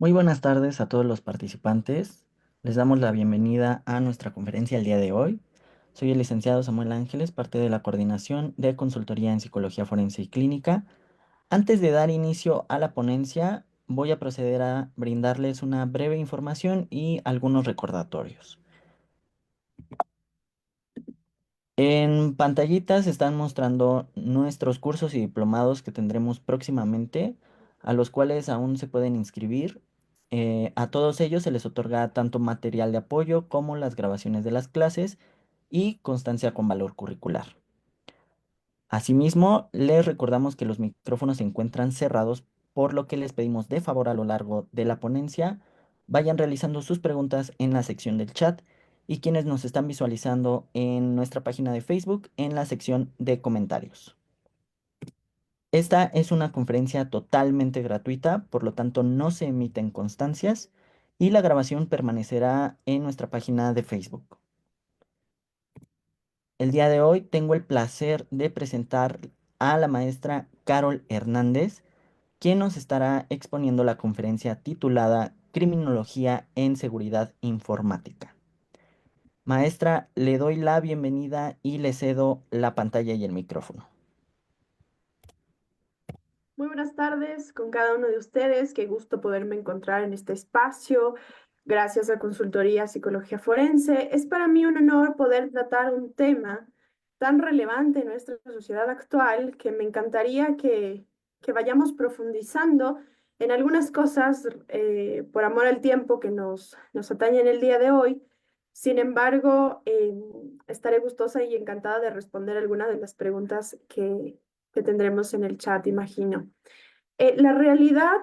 Muy buenas tardes a todos los participantes. Les damos la bienvenida a nuestra conferencia el día de hoy. Soy el licenciado Samuel Ángeles, parte de la Coordinación de Consultoría en Psicología Forense y Clínica. Antes de dar inicio a la ponencia, voy a proceder a brindarles una breve información y algunos recordatorios. En pantallitas están mostrando nuestros cursos y diplomados que tendremos próximamente, a los cuales aún se pueden inscribir. A todos ellos se les otorga tanto material de apoyo como las grabaciones de las clases y constancia con valor curricular. Asimismo, les recordamos que los micrófonos se encuentran cerrados, por lo que les pedimos de favor a lo largo de la ponencia vayan realizando sus preguntas en la sección del chat y quienes nos están visualizando en nuestra página de Facebook en la sección de comentarios. Esta es una conferencia totalmente gratuita, por lo tanto no se emiten constancias y la grabación permanecerá en nuestra página de Facebook. El día de hoy tengo el placer de presentar a la maestra Carol Hernández, quien nos estará exponiendo la conferencia titulada Criminología en Seguridad Informática. Maestra, le doy la bienvenida y le cedo la pantalla y el micrófono. Muy buenas tardes con cada uno de ustedes. Qué gusto poderme encontrar en este espacio. Gracias a Consultoría Psicología Forense. Es para mí un honor poder tratar un tema tan relevante en nuestra sociedad actual que me encantaría que vayamos profundizando en algunas cosas por amor al tiempo que nos atañen el día de hoy. Sin embargo, estaré gustosa y encantada de responder algunas de las preguntas que tendremos en el chat, imagino. La realidad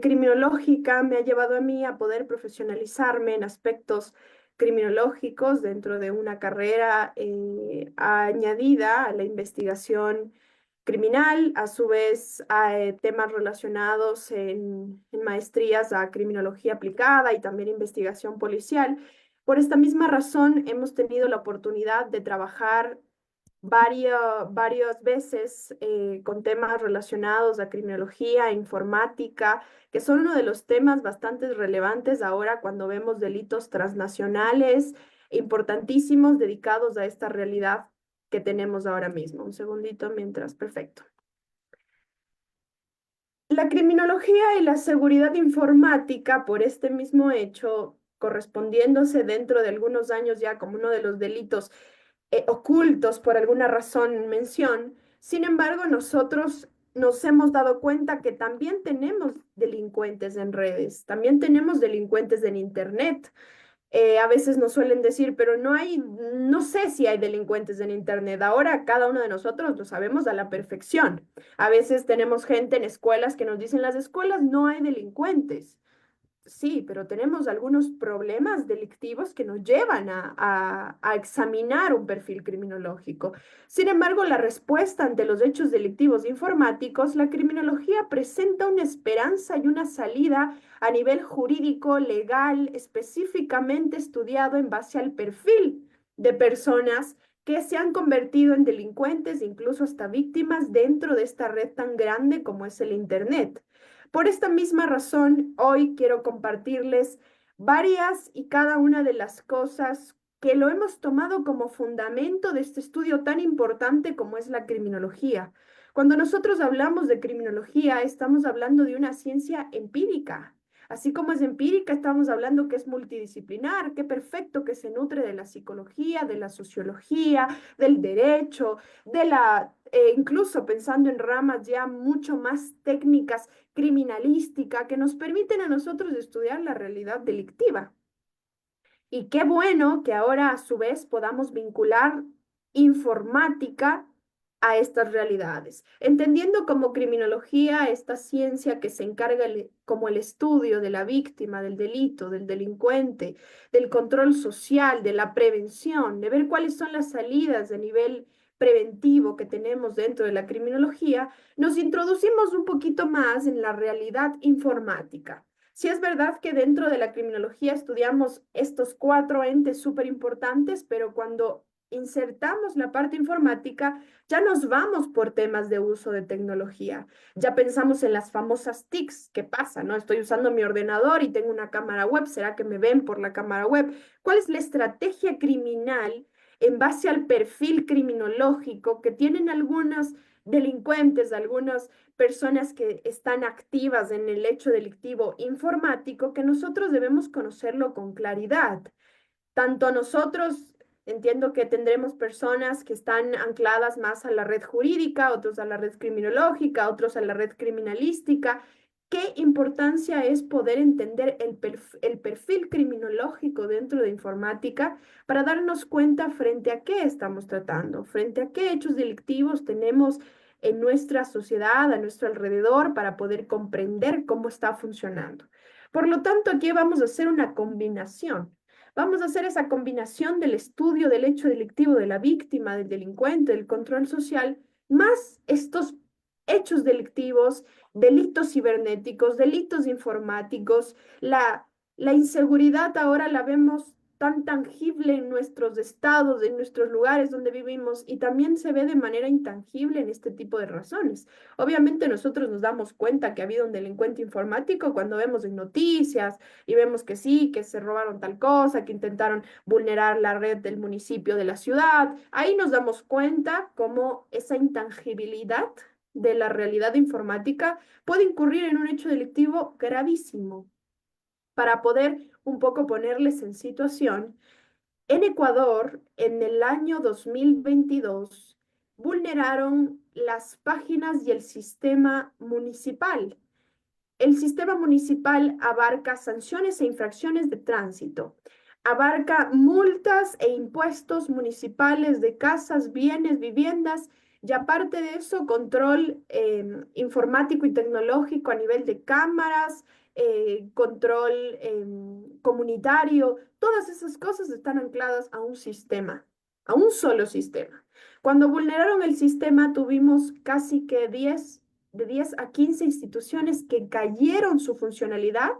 criminológica me ha llevado a mí a poder profesionalizarme en aspectos criminológicos dentro de una carrera añadida a la investigación criminal, a su vez a temas relacionados en maestrías a criminología aplicada y también investigación policial. Por esta misma razón, hemos tenido la oportunidad de trabajar varias veces con temas relacionados a criminología, informática, que son uno de los temas bastante relevantes ahora cuando vemos delitos transnacionales importantísimos dedicados a esta realidad que tenemos ahora mismo. Un segundito mientras, perfecto. La criminología y la seguridad informática, por este mismo hecho, correspondiéndose dentro de algunos años ya como uno de los delitos ocultos por alguna razón, mención. Sin embargo, nosotros nos hemos dado cuenta que también tenemos delincuentes en redes, también tenemos delincuentes en Internet. A veces nos suelen decir, pero no sé si hay delincuentes en Internet. Ahora cada uno de nosotros lo sabemos a la perfección. A veces tenemos gente en escuelas que nos dicen, las escuelas no hay delincuentes. Sí, pero tenemos algunos problemas delictivos que nos llevan a examinar un perfil criminológico. Sin embargo, la respuesta ante los hechos delictivos informáticos, la criminología presenta una esperanza y una salida a nivel jurídico, legal, específicamente estudiado en base al perfil de personas que se han convertido en delincuentes, incluso hasta víctimas dentro de esta red tan grande como es el Internet. Por esta misma razón, hoy quiero compartirles varias y cada una de las cosas que lo hemos tomado como fundamento de este estudio tan importante como es la criminología. Cuando nosotros hablamos de criminología, estamos hablando de una ciencia empírica. Así como es empírica, estamos hablando que es multidisciplinar, qué perfecto que se nutre de la psicología, de la sociología, del derecho, incluso pensando en ramas ya mucho más técnicas criminalística que nos permiten a nosotros estudiar la realidad delictiva. Y qué bueno que ahora a su vez podamos vincular informática a estas realidades, entendiendo como criminología esta ciencia que se encarga como el estudio de la víctima, del delito, del delincuente, del control social, de la prevención, de ver cuáles son las salidas de nivel preventivo que tenemos dentro de la criminología, nos introducimos un poquito más en la realidad informática. Sí es verdad que dentro de la criminología estudiamos estos cuatro entes súper importantes, pero cuando insertamos la parte informática, ya nos vamos por temas de uso de tecnología. Ya pensamos en las famosas TICs. ¿Qué pasa, no? Estoy usando mi ordenador y tengo una cámara web. ¿Será que me ven por la cámara web? ¿Cuál es la estrategia criminal en base al perfil criminológico que tienen algunos delincuentes, algunas personas que están activas en el hecho delictivo informático, que nosotros debemos conocerlo con claridad? Tanto nosotros, entiendo que tendremos personas que están ancladas más a la red jurídica, otros a la red criminológica, otros a la red criminalística. ¿Qué importancia es poder entender el perfil criminológico dentro de informática para darnos cuenta frente a qué estamos tratando, frente a qué hechos delictivos tenemos en nuestra sociedad, a nuestro alrededor, para poder comprender cómo está funcionando? Por lo tanto, aquí vamos a hacer una combinación. Vamos a hacer esa combinación del estudio del hecho delictivo de la víctima, del delincuente, del control social, más estos hechos delictivos, delitos cibernéticos, delitos informáticos. La inseguridad ahora la vemos tan tangible en nuestros estados, en nuestros lugares donde vivimos, y también se ve de manera intangible en este tipo de razones. Obviamente nosotros nos damos cuenta que ha habido un delincuente informático cuando vemos en noticias y vemos que sí, que se robaron tal cosa, que intentaron vulnerar la red del municipio, de la ciudad. Ahí nos damos cuenta cómo esa intangibilidad de la realidad informática puede incurrir en un hecho delictivo gravísimo. Para poder un poco ponerles en situación, en Ecuador, en el año 2022, vulneraron las páginas y el sistema municipal. El sistema municipal abarca sanciones e infracciones de tránsito, abarca multas e impuestos municipales de casas, bienes, viviendas, y aparte de eso, control informático y tecnológico a nivel de cámaras, control comunitario. Todas esas cosas están ancladas a un sistema, a un solo sistema. Cuando vulneraron el sistema, tuvimos casi que de 10 a 15 instituciones que cayeron su funcionalidad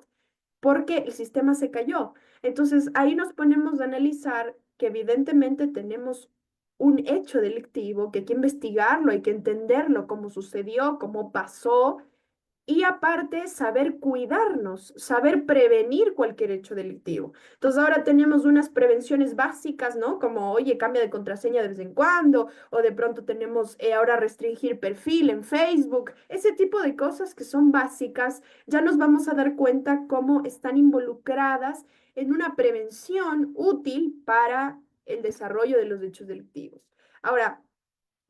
porque el sistema se cayó. Entonces, ahí nos ponemos a analizar que evidentemente tenemos un hecho delictivo, que hay que investigarlo, hay que entenderlo, cómo sucedió, cómo pasó, y aparte, saber cuidarnos, saber prevenir cualquier hecho delictivo. Entonces, ahora tenemos unas prevenciones básicas, ¿no? Como, oye, cambia de contraseña de vez en cuando, o de pronto tenemos ahora restringir perfil en Facebook, ese tipo de cosas que son básicas, ya nos vamos a dar cuenta cómo están involucradas en una prevención útil para el desarrollo de los hechos delictivos. Ahora,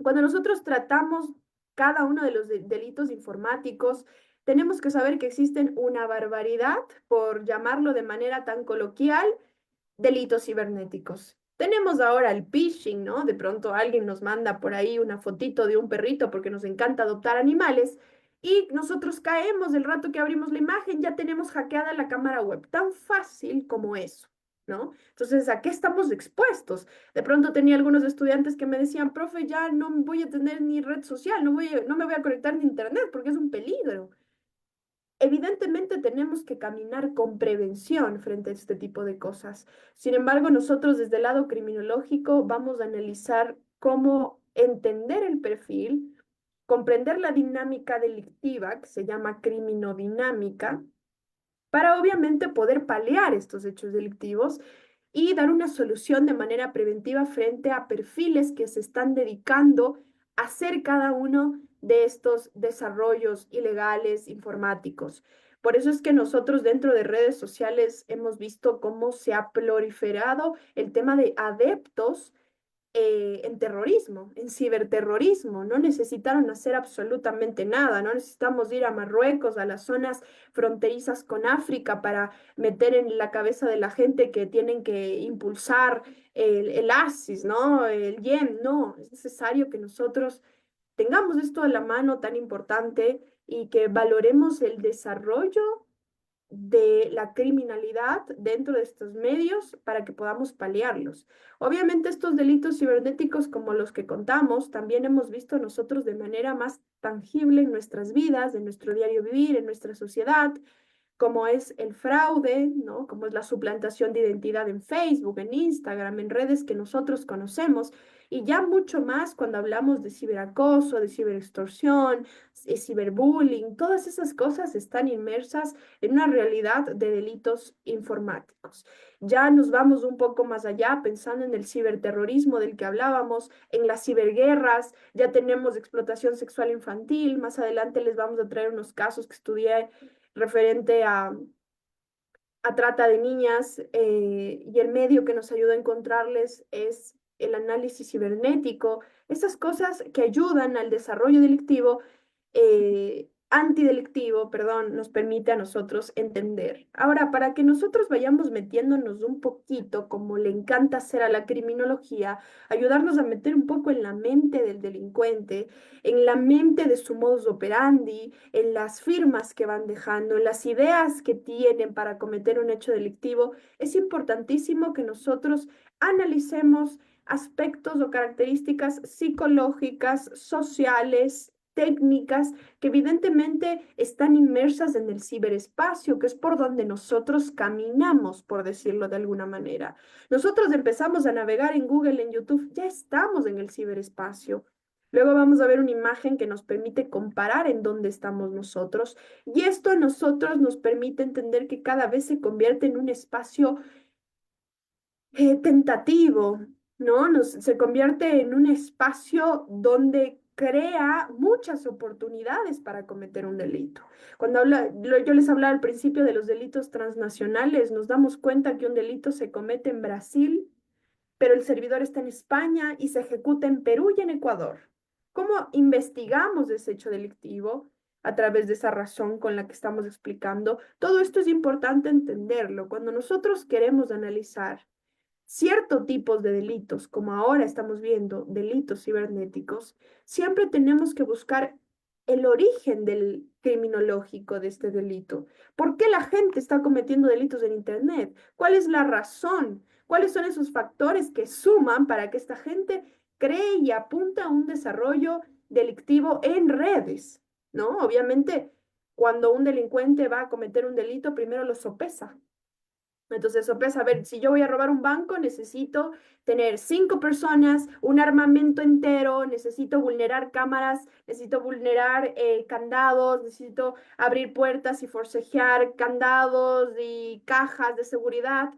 cuando nosotros tratamos cada uno de los delitos informáticos, tenemos que saber que existen una barbaridad, por llamarlo de manera tan coloquial, delitos cibernéticos. Tenemos ahora el phishing, ¿no? De pronto alguien nos manda por ahí una fotito de un perrito porque nos encanta adoptar animales y nosotros caemos el rato que abrimos la imagen, ya tenemos hackeada la cámara web. Tan fácil como eso, ¿no? Entonces, ¿a qué estamos expuestos? De pronto tenía algunos estudiantes que me decían, profe, ya no voy a tener ni red social, no me voy a conectar ni internet porque es un peligro. Evidentemente tenemos que caminar con prevención frente a este tipo de cosas. Sin embargo, nosotros desde el lado criminológico vamos a analizar cómo entender el perfil, comprender la dinámica delictiva, que se llama criminodinámica, para obviamente poder paliar estos hechos delictivos y dar una solución de manera preventiva frente a perfiles que se están dedicando a hacer cada uno de estos desarrollos ilegales informáticos. Por eso es que nosotros dentro de redes sociales hemos visto cómo se ha proliferado el tema de adeptos en terrorismo, en ciberterrorismo. No necesitaron hacer absolutamente nada, no necesitamos ir a Marruecos, a las zonas fronterizas con África para meter en la cabeza de la gente que tienen que impulsar el ISIS, ¿no? El YEM, no, es necesario que nosotros tengamos esto a la mano tan importante y que valoremos el desarrollo de la criminalidad dentro de estos medios para que podamos paliarlos. Obviamente estos delitos cibernéticos como los que contamos, también hemos visto nosotros de manera más tangible en nuestras vidas, en nuestro diario vivir, en nuestra sociedad. como es el fraude, ¿no? Como es la suplantación de identidad en Facebook, en Instagram, en redes que nosotros conocemos, y ya mucho más cuando hablamos de ciberacoso, de ciberextorsión, ciberbullying, todas esas cosas están inmersas en una realidad de delitos informáticos. Ya nos vamos un poco más allá pensando en el ciberterrorismo del que hablábamos, en las ciberguerras, ya tenemos explotación sexual infantil, más adelante les vamos a traer unos casos que estudié referente a trata de niñas, y el medio que nos ayuda a encontrarles es el análisis cibernético, esas cosas que ayudan al desarrollo delictivo, antidelictivo, perdón, nos permite a nosotros entender. Ahora, para que nosotros vayamos metiéndonos un poquito, como le encanta hacer a la criminología, ayudarnos a meter un poco en la mente del delincuente, en la mente de su modus operandi, en las firmas que van dejando, en las ideas que tienen para cometer un hecho delictivo, es importantísimo que nosotros analicemos aspectos o características psicológicas, sociales, técnicas que evidentemente están inmersas en el ciberespacio, que es por donde nosotros caminamos, por decirlo de alguna manera. Nosotros empezamos a navegar en Google, en YouTube, ya estamos en el ciberespacio. Luego vamos a ver una imagen que nos permite comparar en dónde estamos nosotros, y esto a nosotros nos permite entender que cada vez se convierte en un espacio tentativo, ¿no? Se convierte en un espacio donde crea muchas oportunidades para cometer un delito. Yo les hablaba al principio de los delitos transnacionales, nos damos cuenta que un delito se comete en Brasil, pero el servidor está en España y se ejecuta en Perú y en Ecuador. ¿Cómo investigamos ese hecho delictivo? A través de esa razón con la que estamos explicando. Todo esto es importante entenderlo. Cuando nosotros queremos analizar ciertos tipos de delitos, como ahora estamos viendo, delitos cibernéticos, siempre tenemos que buscar el origen del criminológico de este delito. ¿Por qué la gente está cometiendo delitos en Internet? ¿Cuál es la razón? ¿Cuáles son esos factores que suman para que esta gente cree y apunta a un desarrollo delictivo en redes? ¿No? Obviamente, cuando un delincuente va a cometer un delito, primero lo sopesa. Entonces, sopesa, a ver, si yo voy a robar un banco, necesito tener 5 personas, un armamento entero, necesito vulnerar cámaras, necesito vulnerar candados, necesito abrir puertas y forcejear candados y cajas de seguridad.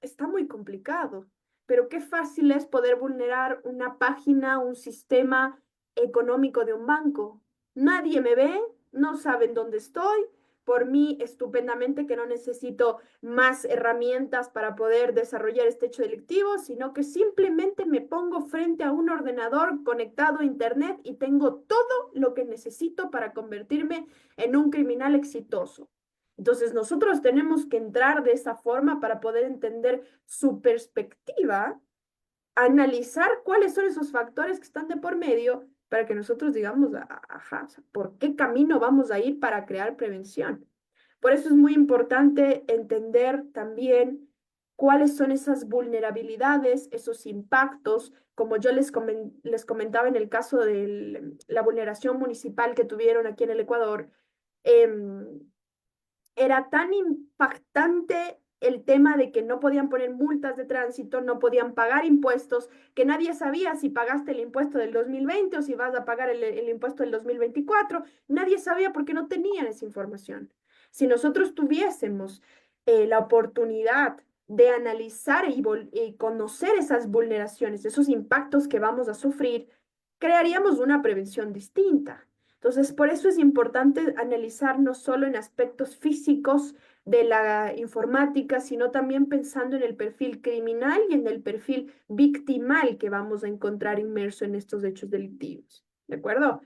Está muy complicado, pero qué fácil es poder vulnerar una página, un sistema económico de un banco. Nadie me ve, no saben dónde estoy. Por mí, estupendamente que no necesito más herramientas para poder desarrollar este hecho delictivo, sino que simplemente me pongo frente a un ordenador conectado a Internet y tengo todo lo que necesito para convertirme en un criminal exitoso. Entonces, nosotros tenemos que entrar de esa forma para poder entender su perspectiva, analizar cuáles son esos factores que están de por medio para que nosotros digamos, ajá, o sea, ¿por qué camino vamos a ir para crear prevención? Por eso es muy importante entender también cuáles son esas vulnerabilidades, esos impactos, como yo les comentaba en el caso de la vulneración municipal que tuvieron aquí en el Ecuador. Era tan impactante el tema de que no podían poner multas de tránsito, no podían pagar impuestos, que nadie sabía si pagaste el impuesto del 2020 o si vas a pagar el impuesto del 2024. Nadie sabía porque no tenían esa información. Si nosotros tuviésemos la oportunidad de analizar y conocer esas vulneraciones, esos impactos que vamos a sufrir, crearíamos una prevención distinta. Entonces, por eso es importante analizar no solo en aspectos físicos de la informática, sino también pensando en el perfil criminal y en el perfil victimal que vamos a encontrar inmerso en estos hechos delictivos. ¿De acuerdo?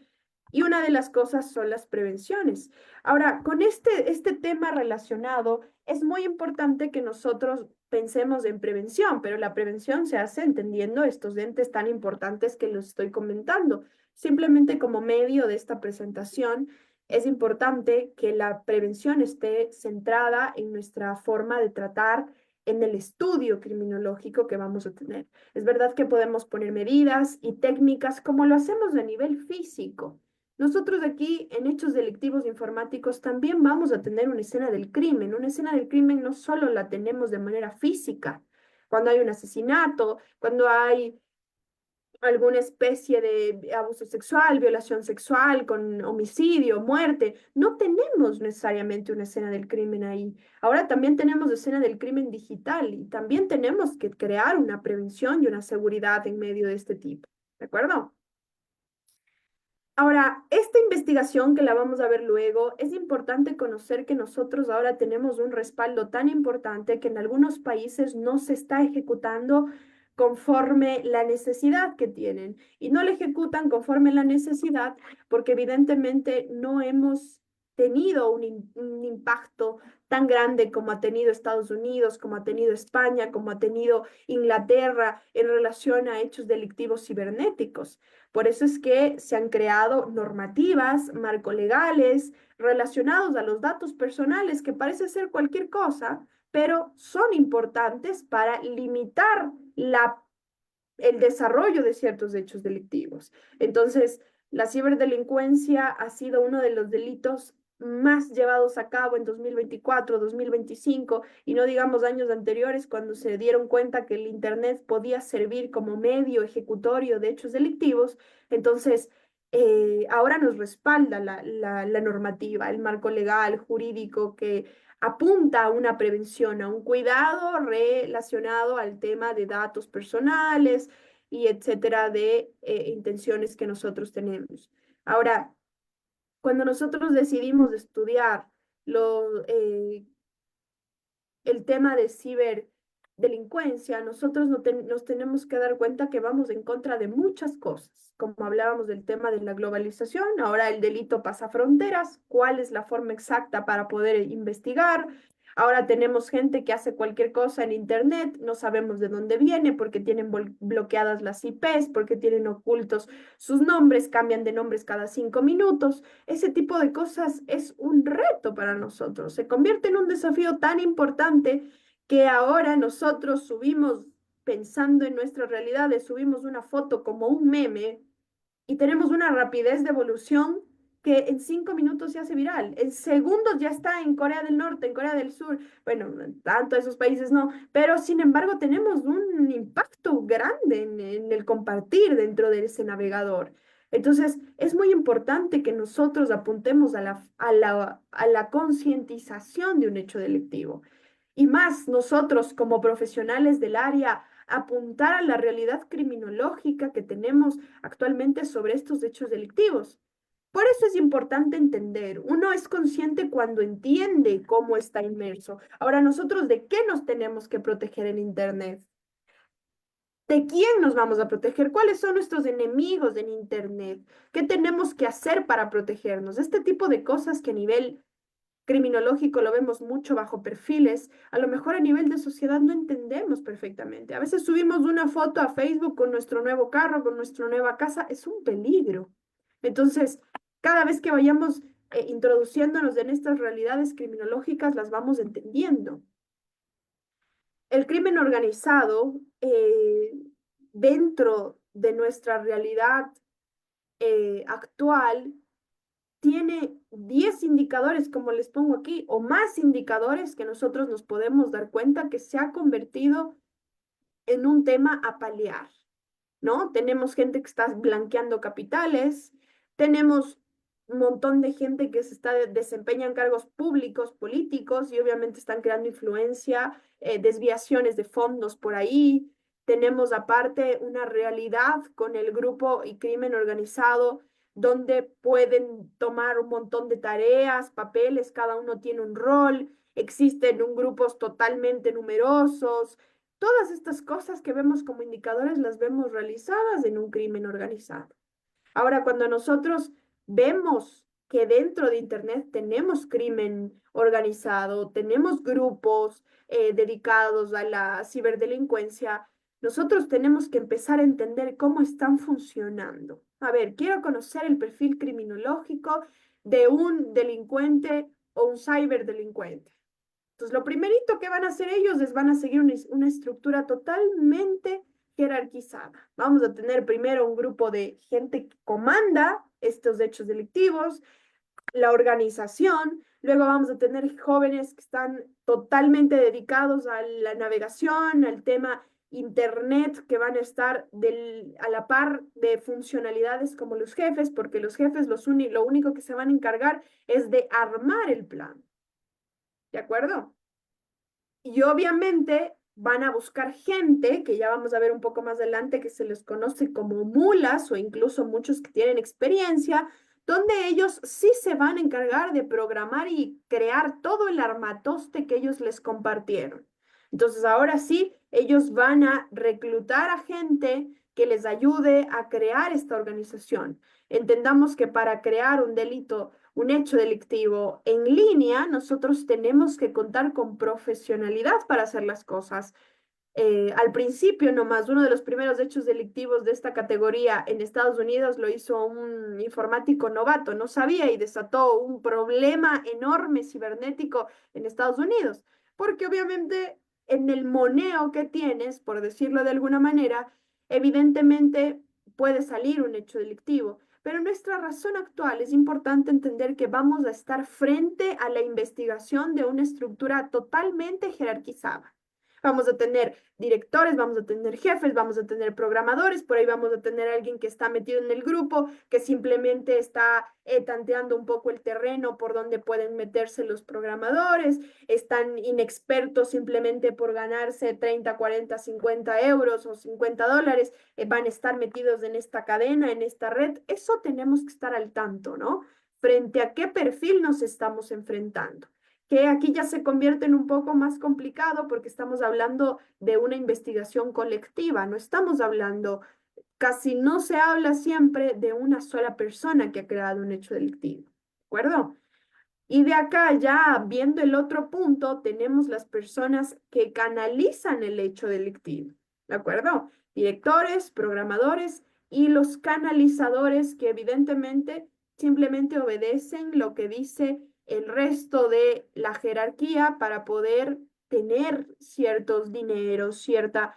Y una de las cosas son las prevenciones. Ahora, con este tema relacionado, es muy importante que nosotros pensemos en prevención, pero la prevención se hace entendiendo estos entes tan importantes que los estoy comentando. Simplemente como medio de esta presentación, es importante que la prevención esté centrada en nuestra forma de tratar, en el estudio criminológico que vamos a tener. Es verdad que podemos poner medidas y técnicas como lo hacemos a nivel físico, Nosotros aquí en hechos delictivos informáticos también vamos a tener una escena del crimen. Una escena del crimen no solo la tenemos de manera física, cuando hay un asesinato, cuando hay alguna especie de abuso sexual, violación sexual, con homicidio, muerte. No tenemos necesariamente una escena del crimen ahí. Ahora también tenemos escena del crimen digital y también tenemos que crear una prevención y una seguridad en medio de este tipo. ¿De acuerdo? Ahora, esta investigación que la vamos a ver luego, es importante conocer que nosotros ahora tenemos un respaldo tan importante que en algunos países no se está ejecutando conforme la necesidad que tienen. Y no la ejecutan conforme la necesidad porque evidentemente no hemos tenido un impacto tan grande como ha tenido Estados Unidos, como ha tenido España, como ha tenido Inglaterra en relación a hechos delictivos cibernéticos. Por eso es que se han creado normativas, marcolegales relacionados a los datos personales, que parece ser cualquier cosa, pero son importantes para limitar el desarrollo de ciertos hechos delictivos. Entonces, la ciberdelincuencia ha sido uno de los delitos más llevados a cabo en 2024, 2025 y no digamos años anteriores cuando se dieron cuenta que el Internet podía servir como medio ejecutorio de hechos delictivos. Entonces, ahora nos respalda la normativa, el marco legal, jurídico que apunta a una prevención, a un cuidado relacionado al tema de datos personales y etcétera, de intenciones que nosotros tenemos. Ahora, cuando nosotros decidimos estudiar el tema de ciberdelincuencia, nosotros nos tenemos que dar cuenta que vamos en contra de muchas cosas. Como hablábamos del tema de la globalización, ahora el delito pasa fronteras, cuál es la forma exacta para poder investigar. Ahora tenemos gente que hace cualquier cosa en Internet, no sabemos de dónde viene porque tienen bloqueadas las IPs, porque tienen ocultos sus nombres, cambian de nombres cada 5 minutos. Ese tipo de cosas es un reto para nosotros. Se convierte en un desafío tan importante que ahora nosotros subimos, pensando en nuestras realidades, subimos una foto como un meme y tenemos una rapidez de evolución que en 5 minutos se hace viral. En segundos ya está en Corea del Norte, en Corea del Sur. Bueno, tanto esos países no, pero sin embargo tenemos un impacto grande en el compartir dentro de ese navegador. Entonces, es muy importante que nosotros apuntemos a la concientización de un hecho delictivo. Y más nosotros como profesionales del área, apuntar a la realidad criminológica que tenemos actualmente sobre estos hechos delictivos. Por eso es importante entender, uno es consciente cuando entiende cómo está inmerso. Ahora, nosotros, ¿de qué nos tenemos que proteger en Internet? ¿De quién nos vamos a proteger? ¿Cuáles son nuestros enemigos en Internet? ¿Qué tenemos que hacer para protegernos? Este tipo de cosas que a nivel criminológico lo vemos mucho bajo perfiles, a lo mejor a nivel de sociedad no entendemos perfectamente. A veces subimos una foto a Facebook con nuestro nuevo carro, con nuestra nueva casa, es un peligro. Entonces, cada vez que vayamos introduciéndonos en estas realidades criminológicas, las vamos entendiendo. El crimen organizado, dentro de nuestra realidad actual, tiene 10 indicadores, como les pongo aquí, o más indicadores que nosotros nos podemos dar cuenta que se ha convertido en un tema a paliar, ¿no? Tenemos gente que está blanqueando capitales, tenemos un montón de gente que desempeña en cargos públicos, políticos, y obviamente están creando influencia, desviaciones de fondos por ahí. Tenemos aparte una realidad con el grupo y crimen organizado donde pueden tomar un montón de tareas, papeles, cada uno tiene un rol, existen un grupos totalmente numerosos. Todas estas cosas que vemos como indicadores las vemos realizadas en un crimen organizado. Ahora, cuando nosotros vemos que dentro de Internet tenemos crimen organizado, tenemos grupos dedicados a la ciberdelincuencia, nosotros tenemos que empezar a entender cómo están funcionando. A ver, quiero conocer el perfil criminológico de un delincuente o un ciberdelincuente. Entonces, lo primerito que van a hacer ellos es van a seguir una estructura totalmente jerarquizada. Vamos a tener primero un grupo de gente que comanda, estos hechos delictivos, la organización. Luego vamos a tener jóvenes que están totalmente dedicados a la navegación, al tema internet, que van a estar a la par de funcionalidades como los jefes, porque los jefes lo único que se van a encargar es de armar el plan. ¿De acuerdo? Y obviamente van a buscar gente, que ya vamos a ver un poco más adelante, que se les conoce como mulas o incluso muchos que tienen experiencia, donde ellos sí se van a encargar de programar y crear todo el armatoste que ellos les compartieron. Entonces, ahora sí, ellos van a reclutar a gente que les ayude a crear esta organización. Entendamos que para crear un delito, un hecho delictivo en línea, nosotros tenemos que contar con profesionalidad para hacer las cosas. Al principio nomás, uno de los primeros hechos delictivos de esta categoría en Estados Unidos lo hizo un informático novato, no sabía y desató un problema enorme cibernético en Estados Unidos, porque obviamente en el moneo que tienes, por decirlo de alguna manera, evidentemente puede salir un hecho delictivo. Pero en nuestra razón actual es importante entender que vamos a estar frente a la investigación de una estructura totalmente jerarquizada. Vamos a tener directores, vamos a tener jefes, vamos a tener programadores, por ahí vamos a tener alguien que está metido en el grupo, que simplemente está tanteando un poco el terreno por donde pueden meterse los programadores, están inexpertos simplemente por ganarse 30, 40, 50 euros o $50, van a estar metidos en esta cadena, en esta red. Eso tenemos que estar al tanto, ¿no? Frente a qué perfil nos estamos enfrentando, que aquí ya se convierte en un poco más complicado porque estamos hablando de una investigación colectiva, no estamos hablando, casi no se habla siempre de una sola persona que ha creado un hecho delictivo, ¿de acuerdo? Y de acá ya viendo el otro punto, tenemos las personas que canalizan el hecho delictivo, ¿de acuerdo? Directores, programadores y los canalizadores que evidentemente simplemente obedecen lo que dice el resto de la jerarquía para poder tener ciertos dineros, cierta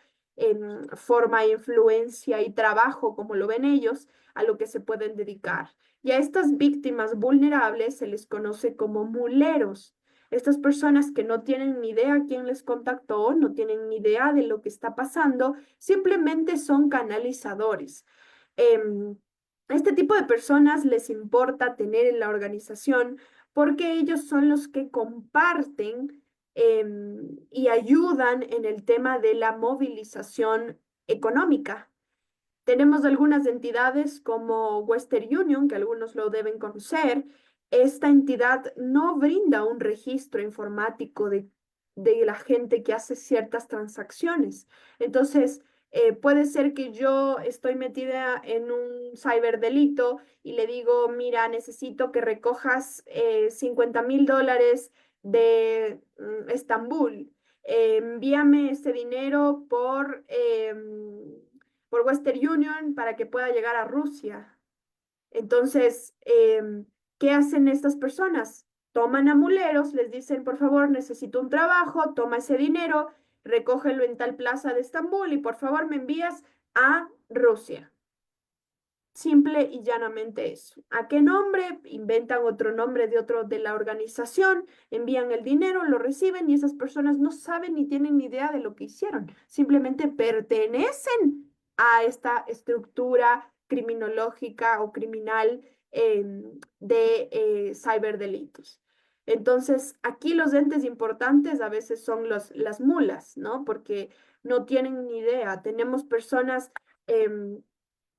forma, influencia y trabajo, como lo ven ellos, a lo que se pueden dedicar. Y a estas víctimas vulnerables se les conoce como muleros. Estas personas que no tienen ni idea quién les contactó, no tienen ni idea de lo que está pasando, simplemente son canalizadores. Em, este tipo de personas les importa tener en la organización porque ellos son los que comparten y ayudan en el tema de la movilización económica. Tenemos algunas entidades como Western Union, que algunos lo deben conocer. Esta entidad no brinda un registro informático de la gente que hace ciertas transacciones. Entonces, puede ser que yo estoy metida en un ciberdelito y le digo, mira, necesito que recojas $50,000 de Estambul. Envíame ese dinero por Western Union para que pueda llegar a Rusia. Entonces, ¿qué hacen estas personas? Toman a muleros, les dicen, por favor, necesito un trabajo, toma ese dinero, recógelo en tal plaza de Estambul y por favor me envías a Rusia. Simple y llanamente eso. ¿A qué nombre? Inventan otro nombre de otro de la organización, envían el dinero, lo reciben y esas personas no saben ni tienen ni idea de lo que hicieron. Simplemente pertenecen a esta estructura criminológica o criminal de ciberdelitos. Entonces, aquí los entes importantes a veces son las mulas, ¿no? Porque no tienen ni idea. Tenemos personas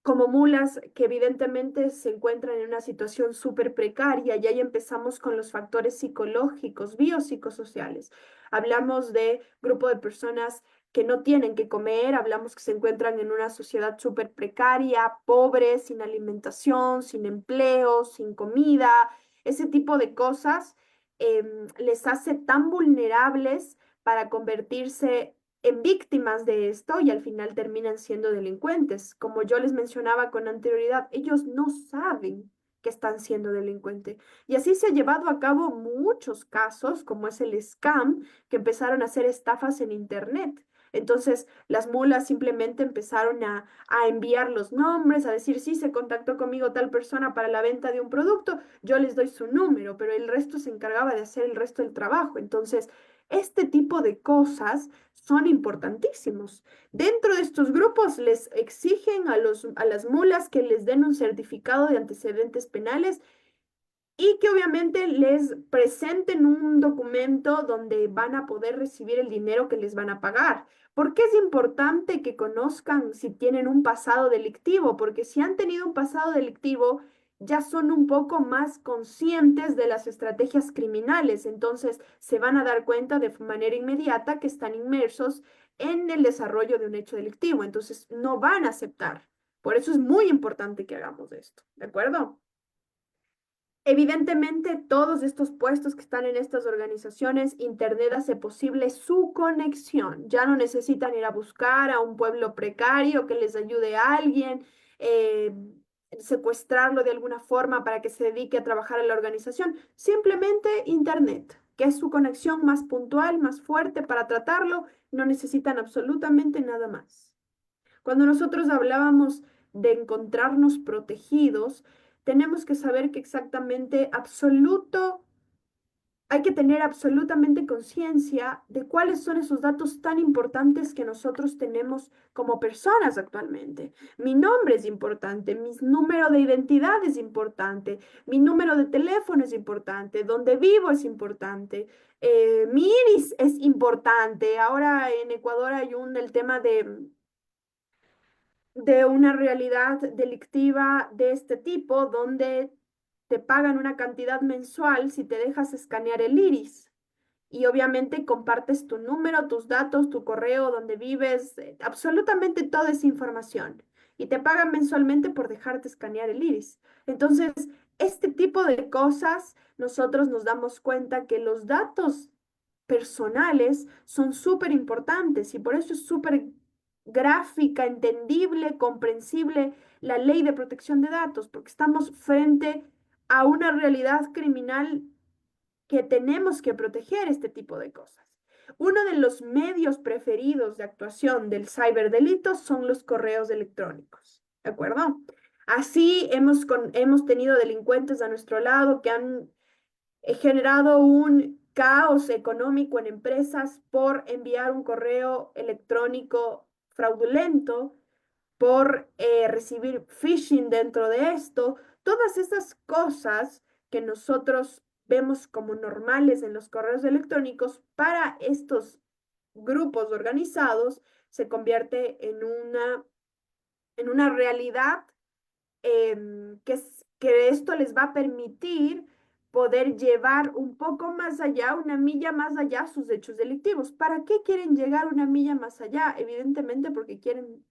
como mulas que evidentemente se encuentran en una situación súper precaria y ahí empezamos con los factores psicológicos, biopsicosociales. Hablamos de grupo de personas que no tienen que comer, hablamos que se encuentran en una sociedad súper precaria, pobres, sin alimentación, sin empleo, sin comida, ese tipo de cosas les hace tan vulnerables para convertirse en víctimas de esto y al final terminan siendo delincuentes. Como yo les mencionaba con anterioridad, ellos no saben que están siendo delincuentes. Y así se ha llevado a cabo muchos casos, como es el scam, que empezaron a hacer estafas en Internet. Entonces, las mulas simplemente empezaron a enviar los nombres, a decir, sí, se contactó conmigo tal persona para la venta de un producto, yo les doy su número, pero el resto se encargaba de hacer el resto del trabajo. Entonces, este tipo de cosas son importantísimos. Dentro de estos grupos les exigen a las mulas que les den un certificado de antecedentes penales y que obviamente les presenten un documento donde van a poder recibir el dinero que les van a pagar. ¿Por qué es importante que conozcan si tienen un pasado delictivo? Porque si han tenido un pasado delictivo, ya son un poco más conscientes de las estrategias criminales, entonces se van a dar cuenta de manera inmediata que están inmersos en el desarrollo de un hecho delictivo, entonces no van a aceptar. Por eso es muy importante que hagamos esto, ¿de acuerdo? Evidentemente, todos estos puestos que están en estas organizaciones, Internet hace posible su conexión. Ya no necesitan ir a buscar a un pueblo precario que les ayude a alguien, eh, secuestrarlo de alguna forma para que se dedique a trabajar en la organización. Simplemente Internet, que es su conexión más puntual, más fuerte para tratarlo. No necesitan absolutamente nada más. Cuando nosotros hablábamos de encontrarnos protegidos, tenemos que saber que exactamente hay que tener absolutamente conciencia de cuáles son esos datos tan importantes que nosotros tenemos como personas actualmente. Mi nombre es importante, mi número de identidad es importante, mi número de teléfono es importante, donde vivo es importante, mi iris es importante. Ahora en Ecuador hay el tema de una realidad delictiva de este tipo, donde te pagan una cantidad mensual si te dejas escanear el iris. Y obviamente compartes tu número, tus datos, tu correo, donde vives, absolutamente toda esa información. Y te pagan mensualmente por dejarte escanear el iris. Entonces, este tipo de cosas, nosotros nos damos cuenta que los datos personales son súper importantes y por eso es súper gráfica, entendible, comprensible la ley de protección de datos, porque estamos frente a una realidad criminal que tenemos que proteger este tipo de cosas. Uno de los medios preferidos de actuación del ciberdelito son los correos electrónicos, ¿de acuerdo? Así hemos tenido delincuentes a nuestro lado que han generado un caos económico en empresas por enviar un correo electrónico fraudulento, por recibir phishing dentro de esto, todas esas cosas que nosotros vemos como normales en los correos electrónicos, para estos grupos organizados se convierte en una realidad que esto les va a permitir poder llevar un poco más allá, una milla más allá sus hechos delictivos. ¿Para qué quieren llegar una milla más allá? Evidentemente porque quieren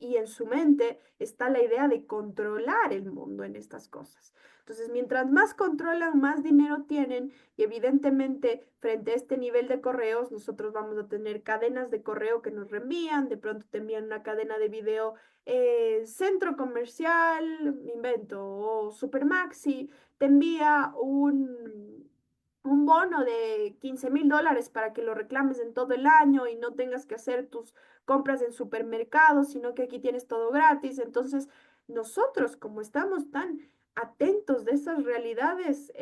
y en su mente está la idea de controlar el mundo en estas cosas. Entonces, mientras más controlan, más dinero tienen y evidentemente frente a este nivel de correos, nosotros vamos a tener cadenas de correo que nos reenvían, de pronto te envían una cadena de video, centro comercial, me invento, o Supermaxi, te envía un bono de $15,000 para que lo reclames en todo el año y no tengas que hacer tus compras en supermercados, sino que aquí tienes todo gratis. Entonces, nosotros, como estamos tan atentos de esas realidades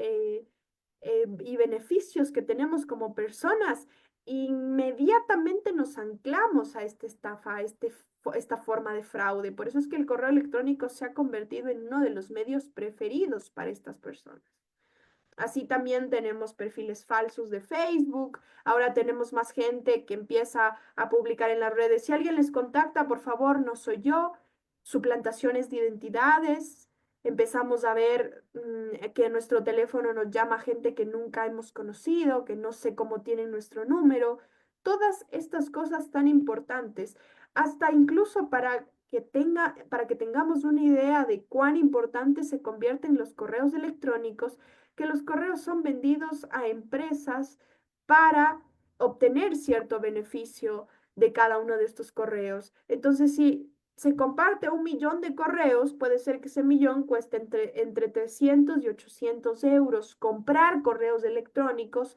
y beneficios que tenemos como personas, inmediatamente nos anclamos a esta estafa, esta forma de fraude. Por eso es que el correo electrónico se ha convertido en uno de los medios preferidos para estas personas. Así también tenemos perfiles falsos de Facebook. Ahora tenemos más gente que empieza a publicar en las redes. Si alguien les contacta, por favor, no soy yo. Suplantaciones de identidades. Empezamos a ver que nuestro teléfono nos llama gente que nunca hemos conocido, que no sé cómo tienen nuestro número. Todas estas cosas tan importantes, hasta incluso para que tengamos una idea de cuán importantes se convierten los correos electrónicos, que los correos son vendidos a empresas para obtener cierto beneficio de cada uno de estos correos. Entonces, si se comparte 1 millón de correos, puede ser que ese millón cueste entre 300 y 800 euros comprar correos electrónicos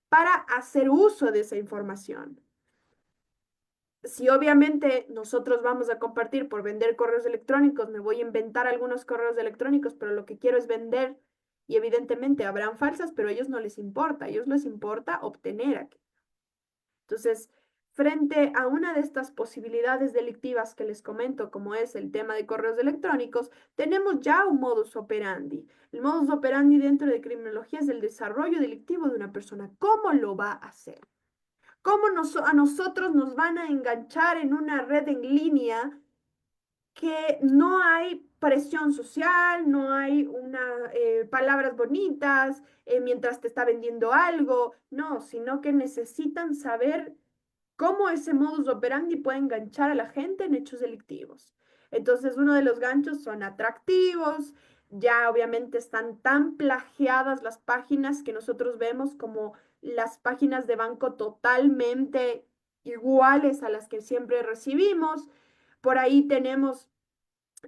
para hacer uso de esa información. si obviamente nosotros vamos a compartir por vender correos electrónicos, me voy a inventar algunos correos electrónicos, pero lo que quiero es vender y evidentemente habrán falsas, pero a ellos no les importa, a ellos les importa obtener aquí. Entonces, frente a una de estas posibilidades delictivas que les comento, como es el tema de correos electrónicos, tenemos ya un modus operandi. El modus operandi dentro de criminología es el desarrollo delictivo de una persona. ¿Cómo lo va a hacer? ¿Cómo a nosotros nos van a enganchar en una red en línea que no hay presión social, no hay palabras bonitas mientras te está vendiendo algo? No, sino que necesitan saber cómo ese modus operandi puede enganchar a la gente en hechos delictivos. Entonces, uno de los ganchos son atractivos, ya obviamente están tan plagiadas las páginas que nosotros vemos como las páginas de banco totalmente iguales a las que siempre recibimos. Por ahí tenemos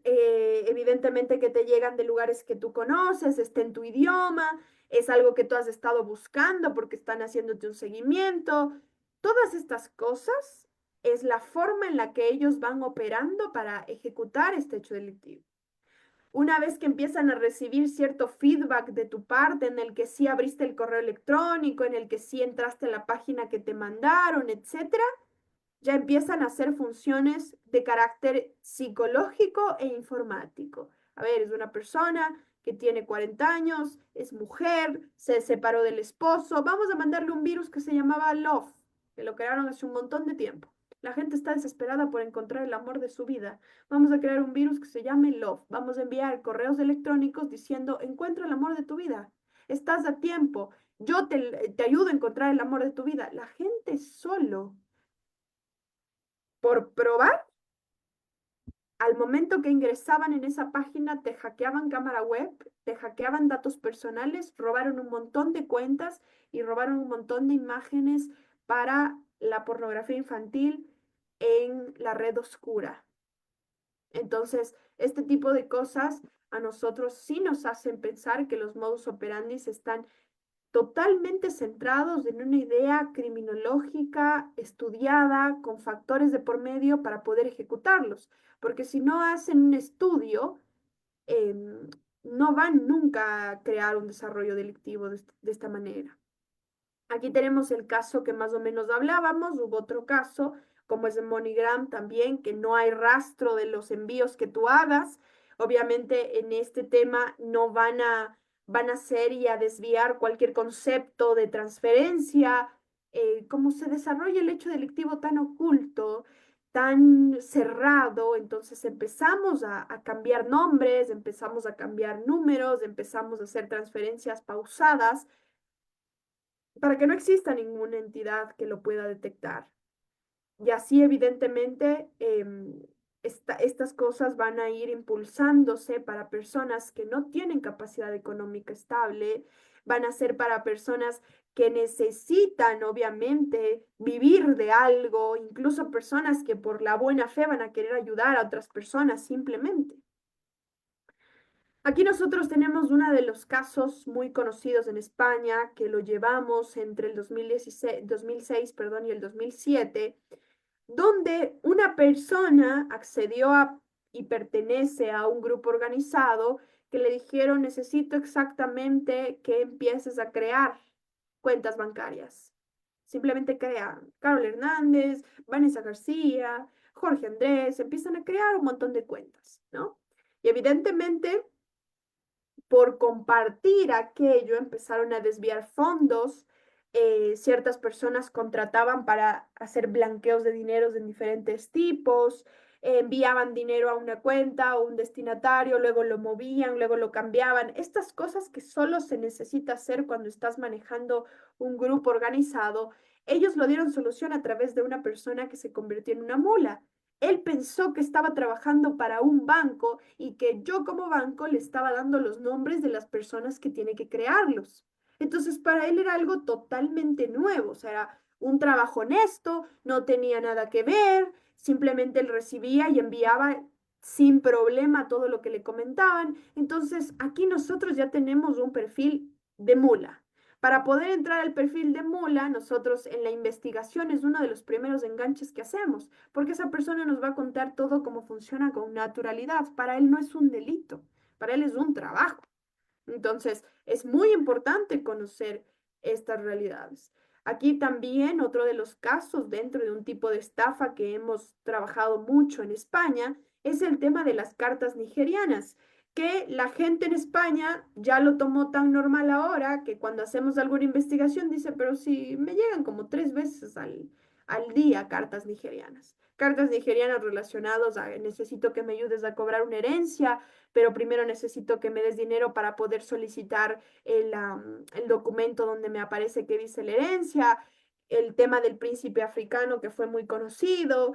evidentemente que te llegan de lugares que tú conoces, está en tu idioma, es algo que tú has estado buscando porque están haciéndote un seguimiento. Todas estas cosas es la forma en la que ellos van operando para ejecutar este hecho delictivo. Una vez que empiezan a recibir cierto feedback de tu parte en el que sí abriste el correo electrónico, en el que sí entraste a la página que te mandaron, etcétera, ya empiezan a hacer funciones de carácter psicológico e informático. A ver, es una persona que tiene 40 años, es mujer, se separó del esposo, vamos a mandarle un virus que se llamaba Love, que lo crearon hace un montón de tiempo. La gente está desesperada por encontrar el amor de su vida. Vamos a crear un virus que se llame Love. Vamos a enviar correos electrónicos diciendo, encuentra el amor de tu vida. Estás a tiempo. Yo te ayudo a encontrar el amor de tu vida. La gente solo por probar, al momento que ingresaban en esa página, te hackeaban cámara web, te hackeaban datos personales, robaron un montón de cuentas y robaron un montón de imágenes para la pornografía infantil en la red oscura. Entonces, este tipo de cosas a nosotros sí nos hacen pensar que los modus operandi están totalmente centrados en una idea criminológica estudiada con factores de por medio para poder ejecutarlos, porque si no hacen un estudio, no van nunca a crear un desarrollo delictivo de esta manera. Aquí tenemos el caso que más o menos hablábamos, hubo otro caso, como es en MoneyGram también, que no hay rastro de los envíos que tú hagas. Obviamente en este tema no van a hacer y a desviar cualquier concepto de transferencia. Como se desarrolla el hecho delictivo tan oculto, tan cerrado, entonces empezamos a cambiar nombres, empezamos a cambiar números, empezamos a hacer transferencias pausadas para que no exista ninguna entidad que lo pueda detectar. Y así, evidentemente, estas cosas van a ir impulsándose para personas que no tienen capacidad económica estable, van a ser para personas que necesitan, obviamente, vivir de algo, incluso personas que por la buena fe van a querer ayudar a otras personas simplemente. Aquí nosotros tenemos uno de los casos muy conocidos en España, que lo llevamos entre el 2006, perdón, y el 2007, donde una persona accedió a y pertenece a un grupo organizado que le dijeron, necesito exactamente que empieces a crear cuentas bancarias. Simplemente crean Carol Hernández, Vanessa García, Jorge Andrés, empiezan a crear un montón de cuentas, ¿no? Y evidentemente por compartir aquello, empezaron a desviar fondos. Ciertas personas contrataban para hacer blanqueos de dineros de diferentes tipos, enviaban dinero a una cuenta o un destinatario, luego lo movían, luego lo cambiaban. Estas cosas que solo se necesita hacer cuando estás manejando un grupo organizado, ellos lo dieron solución a través de una persona que se convirtió en una mula. Él pensó que estaba trabajando para un banco y que yo como banco le estaba dando los nombres de las personas que tiene que crearlos. Entonces, para él era algo totalmente nuevo, o sea, era un trabajo honesto, no tenía nada que ver, simplemente él recibía y enviaba sin problema todo lo que le comentaban. Entonces, aquí nosotros ya tenemos un perfil de mula. Para poder entrar al perfil de mula, nosotros en la investigación es uno de los primeros enganches que hacemos, porque esa persona nos va a contar todo cómo funciona con naturalidad. Para él no es un delito, para él es un trabajo. Entonces, es muy importante conocer estas realidades. Aquí también otro de los casos dentro de un tipo de estafa que hemos trabajado mucho en España es el tema de las cartas nigerianas, que la gente en España ya lo tomó tan normal ahora que cuando hacemos alguna investigación dice, pero si me llegan como 3 veces al día cartas nigerianas. Cartas nigerianas relacionadas a necesito que me ayudes a cobrar una herencia, pero primero necesito que me des dinero para poder solicitar el documento donde me aparece que dice la herencia. El tema del príncipe africano que fue muy conocido,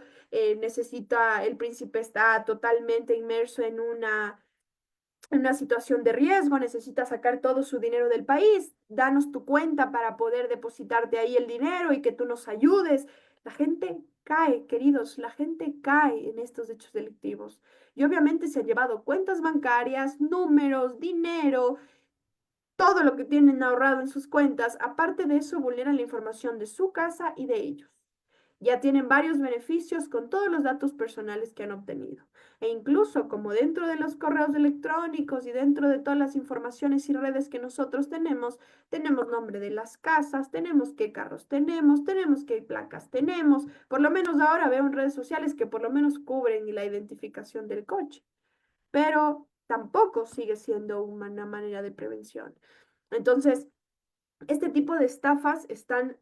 necesita, el príncipe está totalmente inmerso en una situación de riesgo, necesita sacar todo su dinero del país, danos tu cuenta para poder depositarte ahí el dinero y que tú nos ayudes. La gente cae, queridos, la gente cae en estos hechos delictivos. Y obviamente se han llevado cuentas bancarias, números, dinero, todo lo que tienen ahorrado en sus cuentas. Aparte de eso, vulneran la información de su casa y de ellos. Ya tienen varios beneficios con todos los datos personales que han obtenido. E incluso como dentro de los correos electrónicos y dentro de todas las informaciones y redes que nosotros tenemos nombre de las casas, tenemos qué carros tenemos qué placas tenemos. Por lo menos ahora veo en redes sociales que por lo menos cubren la identificación del coche, pero tampoco sigue siendo una manera de prevención. Entonces, este tipo de estafas están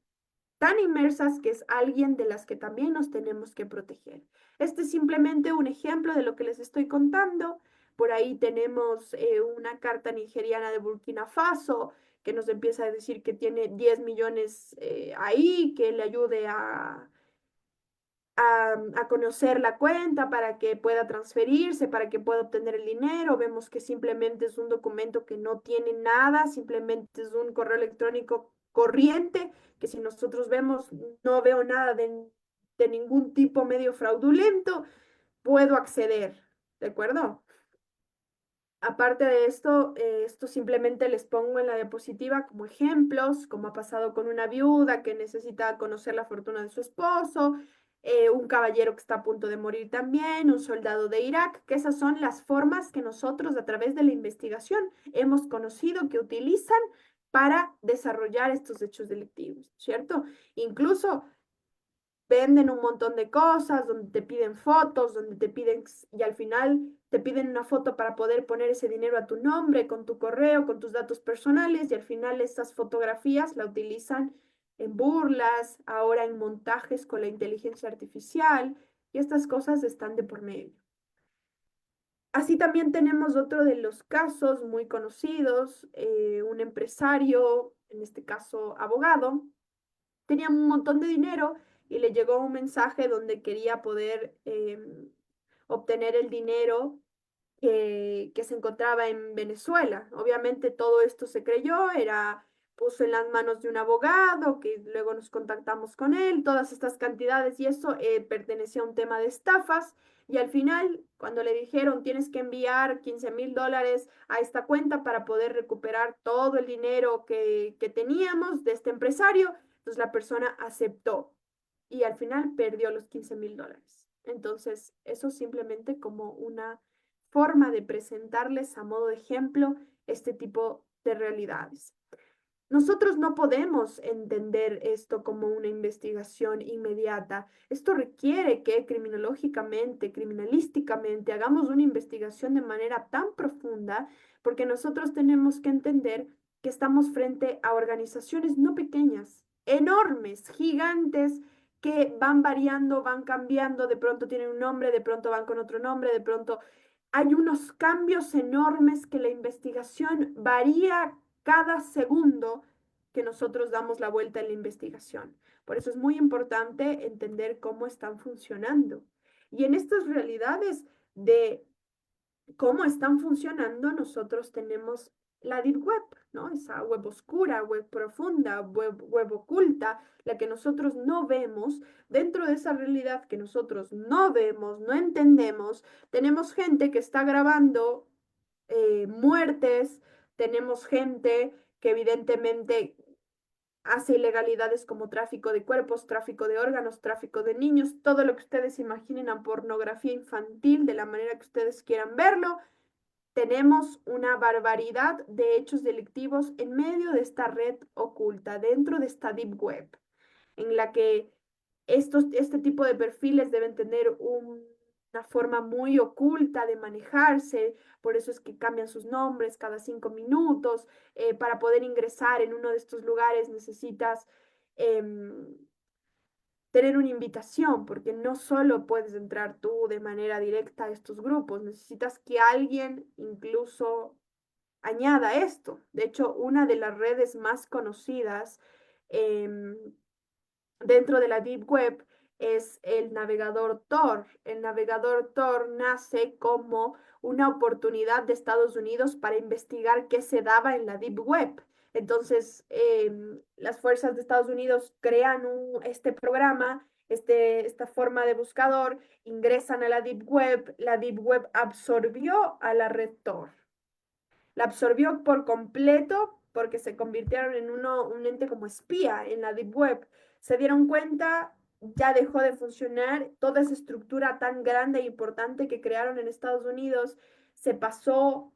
tan inmersas que es alguien de las que también nos tenemos que proteger. Este es simplemente un ejemplo de lo que les estoy contando. Por ahí tenemos una carta nigeriana de Burkina Faso que nos empieza a decir que tiene 10 millones ahí, que le ayude a conocer la cuenta para que pueda transferirse, para que pueda obtener el dinero. Vemos que simplemente es un documento que no tiene nada, simplemente es un correo electrónico corriente, que si nosotros vemos, no veo nada de ningún tipo medio fraudulento, puedo acceder, ¿de acuerdo? Aparte de esto, esto simplemente les pongo en la diapositiva como ejemplos, como ha pasado con una viuda que necesita conocer la fortuna de su esposo, un caballero que está a punto de morir también, un soldado de Irak, que esas son las formas que nosotros a través de la investigación hemos conocido que utilizan para desarrollar estos hechos delictivos, ¿cierto? Incluso venden un montón de cosas, donde te piden fotos, donde te piden, y al final te piden una foto para poder poner ese dinero a tu nombre, con tu correo, con tus datos personales, y al final esas fotografías la utilizan en burlas, ahora en montajes con la inteligencia artificial, y estas cosas están de por medio. Así también tenemos otro de los casos muy conocidos, un empresario, en este caso abogado, tenía un montón de dinero y le llegó un mensaje donde quería poder obtener el dinero que se encontraba en Venezuela. Obviamente todo esto se creyó, puso en las manos de un abogado, que luego nos contactamos con él, todas estas cantidades y eso pertenecía a un tema de estafas. Y al final, cuando le dijeron tienes que enviar $15,000 a esta cuenta para poder recuperar todo el dinero que teníamos de este empresario, entonces la persona aceptó y al final perdió los $15,000. Entonces, eso simplemente como una forma de presentarles a modo de ejemplo este tipo de realidades. Nosotros no podemos entender esto como una investigación inmediata. Esto requiere que criminológicamente, criminalísticamente, hagamos una investigación de manera tan profunda, porque nosotros tenemos que entender que estamos frente a organizaciones no pequeñas, enormes, gigantes, que van variando, van cambiando, de pronto tienen un nombre, de pronto van con otro nombre, de pronto hay unos cambios enormes que la investigación varía cada segundo que nosotros damos la vuelta en la investigación. Por eso es muy importante entender cómo están funcionando. Y en estas realidades de cómo están funcionando, nosotros tenemos la Deep Web, ¿no? Esa web oscura, web profunda, web oculta, la que nosotros no vemos. Dentro de esa realidad que nosotros no vemos, no entendemos, tenemos gente que está grabando muertes, tenemos gente que evidentemente hace ilegalidades como tráfico de cuerpos, tráfico de órganos, tráfico de niños, todo lo que ustedes imaginen a pornografía infantil, de la manera que ustedes quieran verlo. Tenemos una barbaridad de hechos delictivos en medio de esta red oculta, dentro de esta deep web, en la que este tipo de perfiles deben tener una forma muy oculta de manejarse, por eso es que cambian sus nombres cada 5 minutos. Para poder ingresar en uno de estos lugares necesitas em, tener una invitación, porque no solo puedes entrar tú de manera directa a estos grupos, necesitas que alguien incluso añada esto. De hecho, una de las redes más conocidas eh, dentro de la Deep Web es el navegador Tor. El navegador Tor nace como una oportunidad de Estados Unidos para investigar qué se daba en la Deep Web. Entonces, las fuerzas de Estados Unidos crean este programa, esta forma de buscador, ingresan a la Deep Web absorbió a la red Tor, la absorbió por completo porque se convirtieron en un ente como espía en la Deep Web. Se dieron cuenta, ya dejó de funcionar, toda esa estructura tan grande e importante que crearon en Estados Unidos se pasó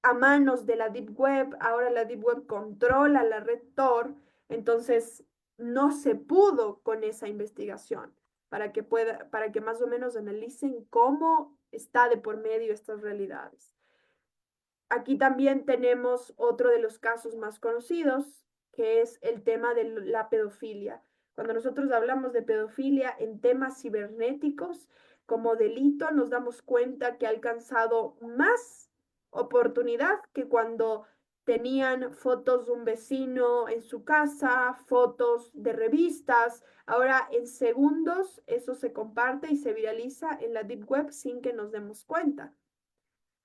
a manos de la Deep Web. Ahora la Deep Web controla la red Tor, entonces no se pudo con esa investigación para que más o menos analicen cómo está de por medio estas realidades. Aquí también tenemos otro de los casos más conocidos, que es el tema de la pedofilia. Cuando nosotros hablamos de pedofilia en temas cibernéticos como delito, nos damos cuenta que ha alcanzado más oportunidad que cuando tenían fotos de un vecino en su casa, fotos de revistas. Ahora en segundos eso se comparte y se viraliza en la Deep Web sin que nos demos cuenta.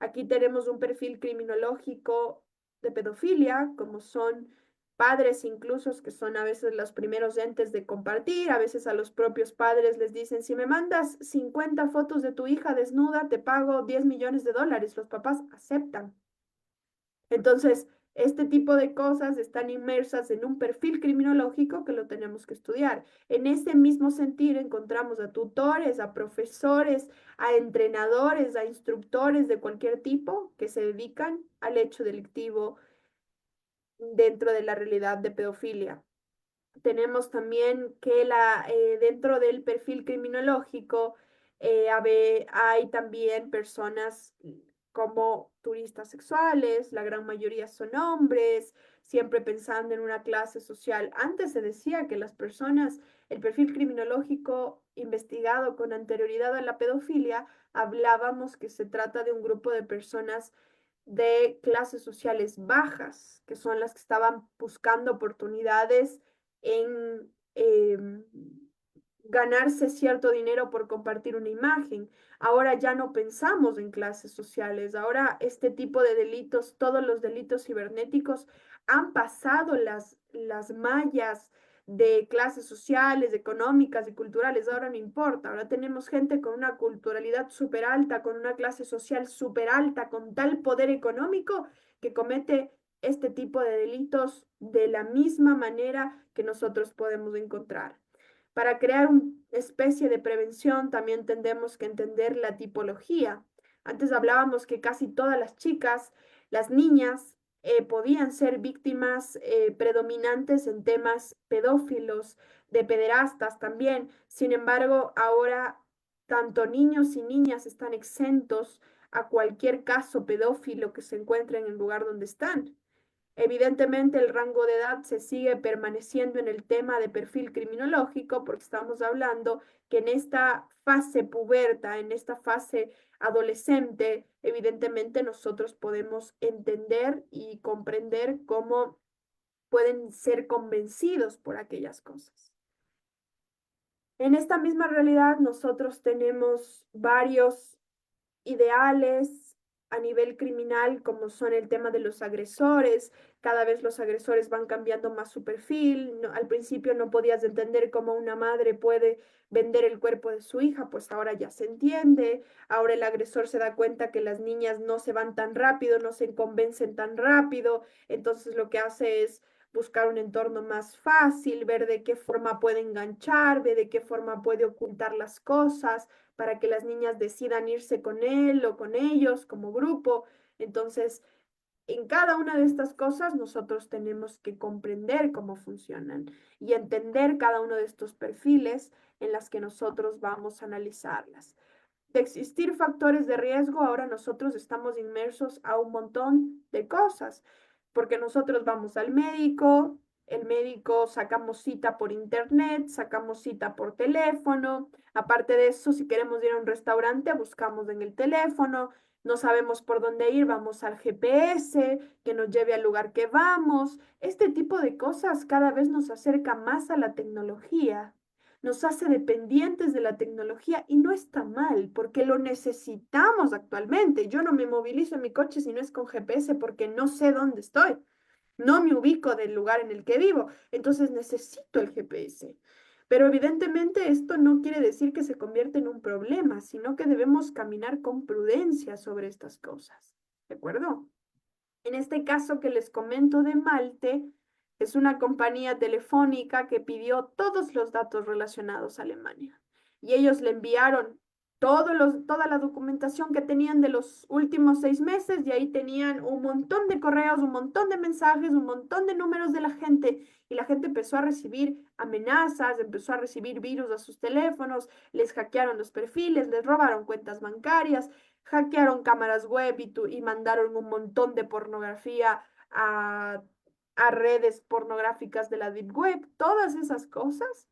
Aquí tenemos un perfil criminológico de pedofilia, como son padres incluso, que son a veces los primeros entes de compartir, a veces a los propios padres les dicen, si me mandas 50 fotos de tu hija desnuda, te pago 10 millones de dólares. Los papás aceptan. Entonces, este tipo de cosas están inmersas en un perfil criminológico que lo tenemos que estudiar. En ese mismo sentir encontramos a tutores, a profesores, a entrenadores, a instructores de cualquier tipo que se dedican al hecho delictivo dentro de la realidad de pedofilia. Tenemos también que dentro del perfil criminológico hay también personas como turistas sexuales, la gran mayoría son hombres, siempre pensando en una clase social. Antes se decía que las personas, el perfil criminológico investigado con anterioridad a la pedofilia, hablábamos que se trata de un grupo de personas de clases sociales bajas, que son las que estaban buscando oportunidades en ganarse cierto dinero por compartir una imagen. Ahora ya no pensamos en clases sociales. Ahora este tipo de delitos, todos los delitos cibernéticos han pasado las mallas de clases sociales, económicas y culturales. Ahora no importa. Ahora tenemos gente con una culturalidad súper alta, con una clase social súper alta, con tal poder económico que comete este tipo de delitos de la misma manera que nosotros podemos encontrar. Para crear una especie de prevención también tendremos que entender la tipología. Antes hablábamos que casi todas las chicas, las niñas, podían ser víctimas predominantes en temas pedófilos, de pederastas también. Sin embargo, ahora tanto niños y niñas están exentos a cualquier caso pedófilo que se encuentre en el lugar donde están. Evidentemente, el rango de edad se sigue permaneciendo en el tema de perfil criminológico porque estamos hablando que en esta fase puberta, en esta fase adolescente, evidentemente nosotros podemos entender y comprender cómo pueden ser convencidos por aquellas cosas. En esta misma realidad, nosotros tenemos varios ideales a nivel criminal, como son el tema de los agresores. Cada vez los agresores van cambiando más su perfil. No, al principio no podías entender cómo una madre puede vender el cuerpo de su hija, pues ahora ya se entiende. Ahora el agresor se da cuenta que las niñas no se van tan rápido, no se convencen tan rápido. Entonces lo que hace es buscar un entorno más fácil, ver de qué forma puede enganchar, ver de qué forma puede ocultar las cosas para que las niñas decidan irse con él o con ellos como grupo. Entonces, en cada una de estas cosas nosotros tenemos que comprender cómo funcionan y entender cada uno de estos perfiles en las que nosotros vamos a analizarlas. De existir factores de riesgo, ahora nosotros estamos inmersos a un montón de cosas, porque nosotros vamos al médico, el médico sacamos cita por internet, sacamos cita por teléfono, aparte de eso, si queremos ir a un restaurante, buscamos en el teléfono, no sabemos por dónde ir, vamos al GPS, que nos lleve al lugar que vamos. Este tipo de cosas cada vez nos acerca más a la tecnología, nos hace dependientes de la tecnología y no está mal, porque lo necesitamos actualmente. Yo no me movilizo en mi coche si no es con GPS porque no sé dónde estoy, no me ubico del lugar en el que vivo, entonces necesito el GPS. Pero evidentemente esto no quiere decir que se convierta en un problema, sino que debemos caminar con prudencia sobre estas cosas. ¿De acuerdo? En este caso que les comento de Malte, es una compañía telefónica que pidió todos los datos relacionados a Alemania y ellos le enviaron toda la documentación que tenían de los últimos 6 meses y ahí tenían un montón de correos, un montón de mensajes, un montón de números de la gente y la gente empezó a recibir amenazas, empezó a recibir virus a sus teléfonos, les hackearon los perfiles, les robaron cuentas bancarias, hackearon cámaras web y mandaron un montón de pornografía a, a redes pornográficas de la Deep Web. Todas esas cosas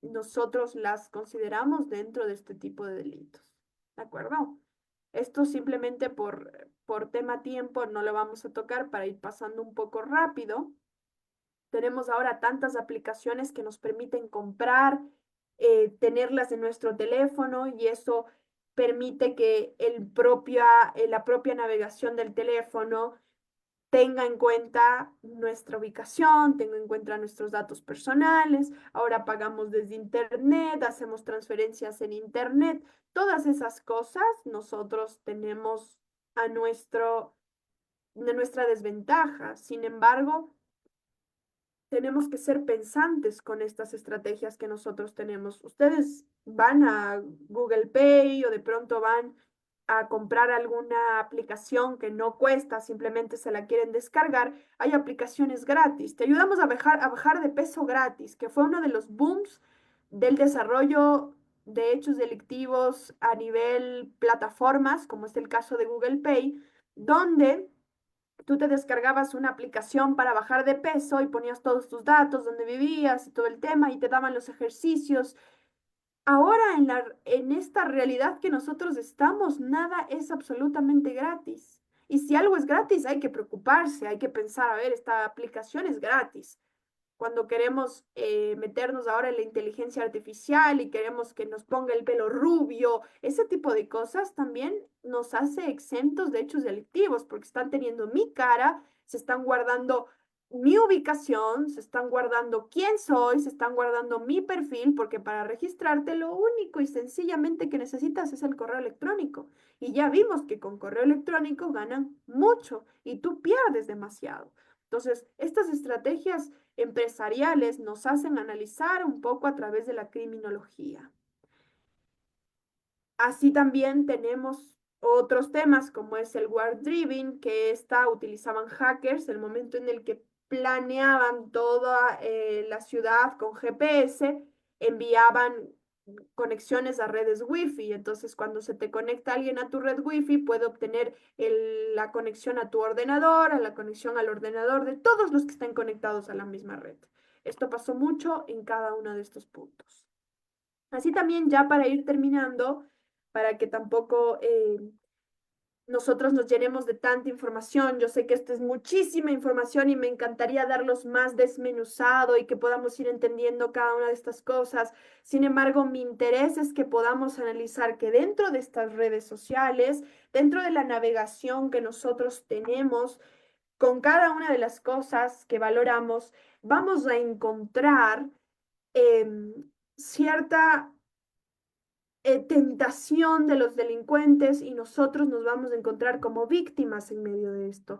nosotros las consideramos dentro de este tipo de delitos. ¿De acuerdo? Esto simplemente por tema tiempo no lo vamos a tocar para ir pasando un poco rápido. Tenemos ahora tantas aplicaciones que nos permiten comprar, tenerlas en nuestro teléfono y eso permite que la propia navegación del teléfono tenga en cuenta nuestra ubicación, tenga en cuenta nuestros datos personales. Ahora pagamos desde internet, hacemos transferencias en internet. Todas esas cosas nosotros tenemos de nuestra desventaja. Sin embargo, tenemos que ser pensantes con estas estrategias que nosotros tenemos. Ustedes van a Google Pay o de pronto van a comprar alguna aplicación que no cuesta, simplemente se la quieren descargar. Hay aplicaciones gratis. Te ayudamos a bajar de peso gratis, que fue uno de los booms del desarrollo de hechos delictivos a nivel plataformas, como es el caso de Google Pay, donde tú te descargabas una aplicación para bajar de peso y ponías todos tus datos, dónde vivías y todo el tema y te daban los ejercicios. Ahora en esta realidad que nosotros estamos, nada es absolutamente gratis. Y si algo es gratis, hay que preocuparse, hay que pensar, a ver, esta aplicación es gratis cuando queremos meternos ahora en la inteligencia artificial y queremos que nos ponga el pelo rubio, ese tipo de cosas también nos hace exentos de hechos delictivos porque están teniendo mi cara, se están guardando mi ubicación, se están guardando quién soy, se están guardando mi perfil, porque para registrarte lo único y sencillamente que necesitas es el correo electrónico. Y ya vimos que con correo electrónico ganan mucho y tú pierdes demasiado. Entonces, estas estrategias empresariales nos hacen analizar un poco a través de la criminología. Así también tenemos otros temas como es el war driven, que utilizaban hackers el momento en el que planeaban toda la ciudad con GPS, enviaban conexiones a redes Wi-Fi. Entonces, cuando se te conecta alguien a tu red Wi-Fi, puede obtener la conexión a tu ordenador, a la conexión al ordenador de todos los que están conectados a la misma red. Esto pasó mucho en cada uno de estos puntos. Así también, ya para ir terminando, para que tampoco nosotros nos llenemos de tanta información. Yo sé que esto es muchísima información y me encantaría darlos más desmenuzado y que podamos ir entendiendo cada una de estas cosas. Sin embargo, mi interés es que podamos analizar que dentro de estas redes sociales, dentro de la navegación que nosotros tenemos, con cada una de las cosas que valoramos, vamos a encontrar cierta tentación de los delincuentes y nosotros nos vamos a encontrar como víctimas en medio de esto.